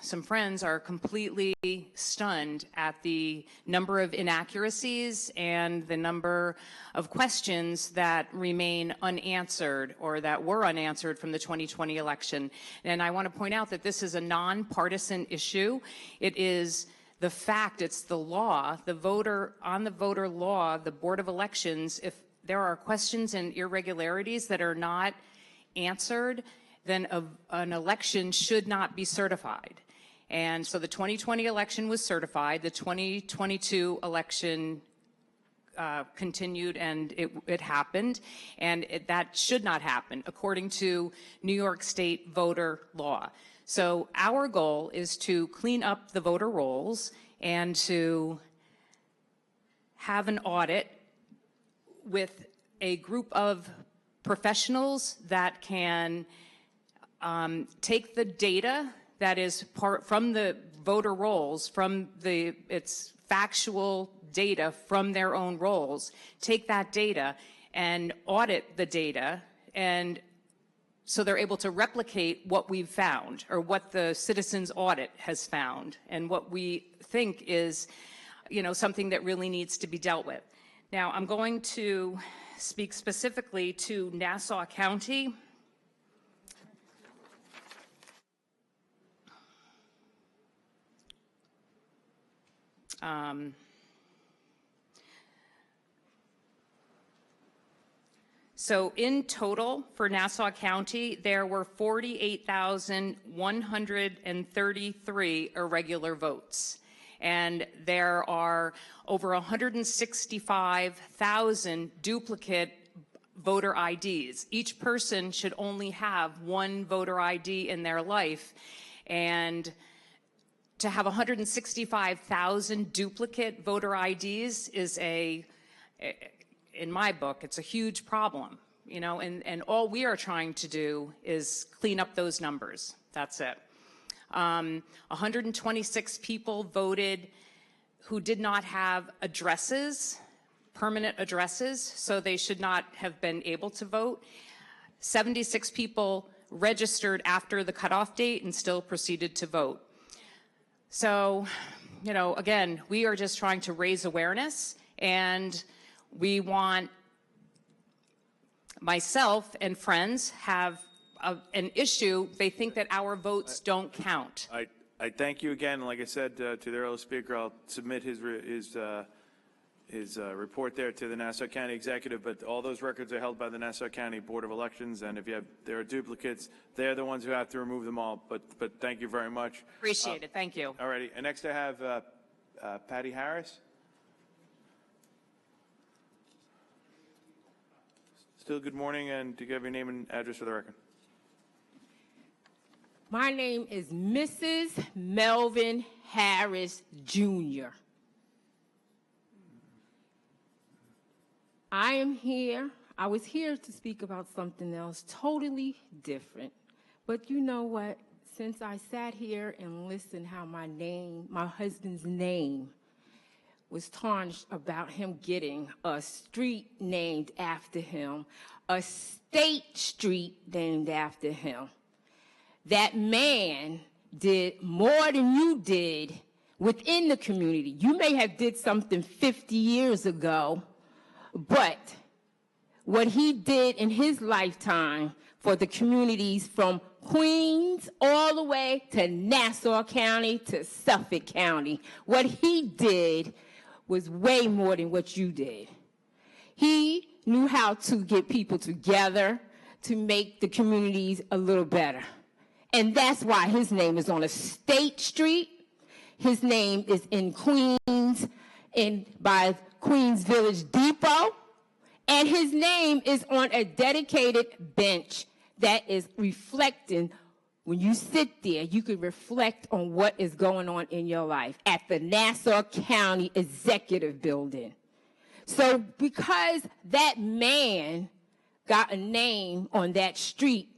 some friends are completely stunned at the number of inaccuracies and the number of questions that remain unanswered or that were unanswered from the 2020 election. And I want to point out that this is a nonpartisan issue. It is the fact, it's the law, the voter law, the Board of Elections, if there are questions and irregularities that are not answered, then an election should not be certified. And so the 2020 election was certified, the 2022 election continued, and it happened, and that should not happen according to New York State voter law. So our goal is to clean up the voter rolls and to have an audit with a group of professionals that can take the data that is from the voter rolls, it's factual data from their own rolls, take that data and audit the data, and so they're able to replicate what we've found or what the citizens audit has found and what we think is, something that really needs to be dealt with. Now, I'm going to speak specifically to Nassau County. So in total for Nassau County, there were 48,133 irregular votes. And there are over 165,000 duplicate voter IDs. Each person should only have one voter ID in their life. And to have 165,000 duplicate voter IDs is in my book, it's a huge problem, and all we are trying to do is clean up those numbers. That's it. 126 people voted who did not have addresses, permanent addresses, so they should not have been able to vote. 76 people registered after the cutoff date and still proceeded to vote. So, again, we are just trying to raise awareness, and we want, myself and friends have an issue. They think that our votes don't count. I thank you again. Like I said to the earlier speaker, I'll submit his report there to the Nassau County Executive, but all those records are held by the Nassau County Board of Elections, and if there are duplicates, they're the ones who have to remove them all. But thank you very much. Appreciate it. Thank you. All righty. And next I have Patty Harris. Still good morning, and do you have your name and address for the record? My name is Mrs. Melvin Harris, Jr. I am here. I was here to speak about something else totally different. But you know what? Since I sat here and listened how my husband's name was tarnished about him getting a street named after him, a state street named after him. That man did more than you did within the community. You may have did something 50 years ago, but what he did in his lifetime for the communities from Queens all the way to Nassau County to Suffolk County, what he did was way more than what you did. He knew how to get people together to make the communities a little better. And that's why his name is on a state street. His name is in Queens, by Queens Village Depot. And his name is on a dedicated bench that is reflecting. When you sit there, you can reflect on what is going on in your life at the Nassau County Executive Building. So because that man got a name on that street,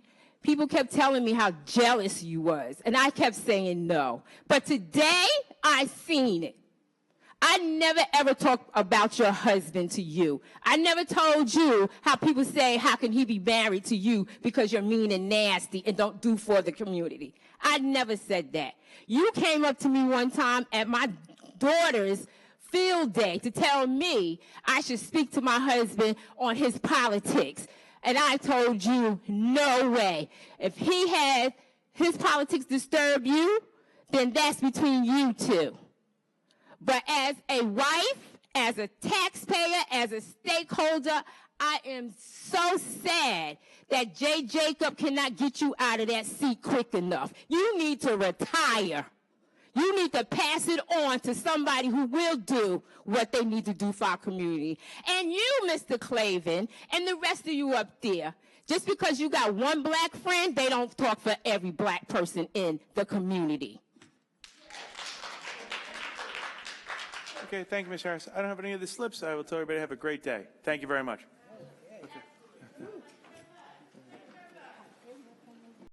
people kept telling me how jealous you was, and I kept saying no. But today, I seen it. I never ever talked about your husband to you. I never told you how people say, how can he be married to you because you're mean and nasty and don't do for the community. I never said that. You came up to me one time at my daughter's field day to tell me I should speak to my husband on his politics. And I told you, no way. If he had his politics disturb you, then that's between you two. But as a wife, as a taxpayer, as a stakeholder, I am so sad that Jay Jacob cannot get you out of that seat quick enough. You need to retire. You need to pass it on to somebody who will do what they need to do for our community. And you, Mr. Clavin, and the rest of you up there, just because you got one black friend, they don't talk for every black person in the community. Okay, thank you, Ms. Harris. I don't have any of the slips. I will tell everybody to have a great day. Thank you very much.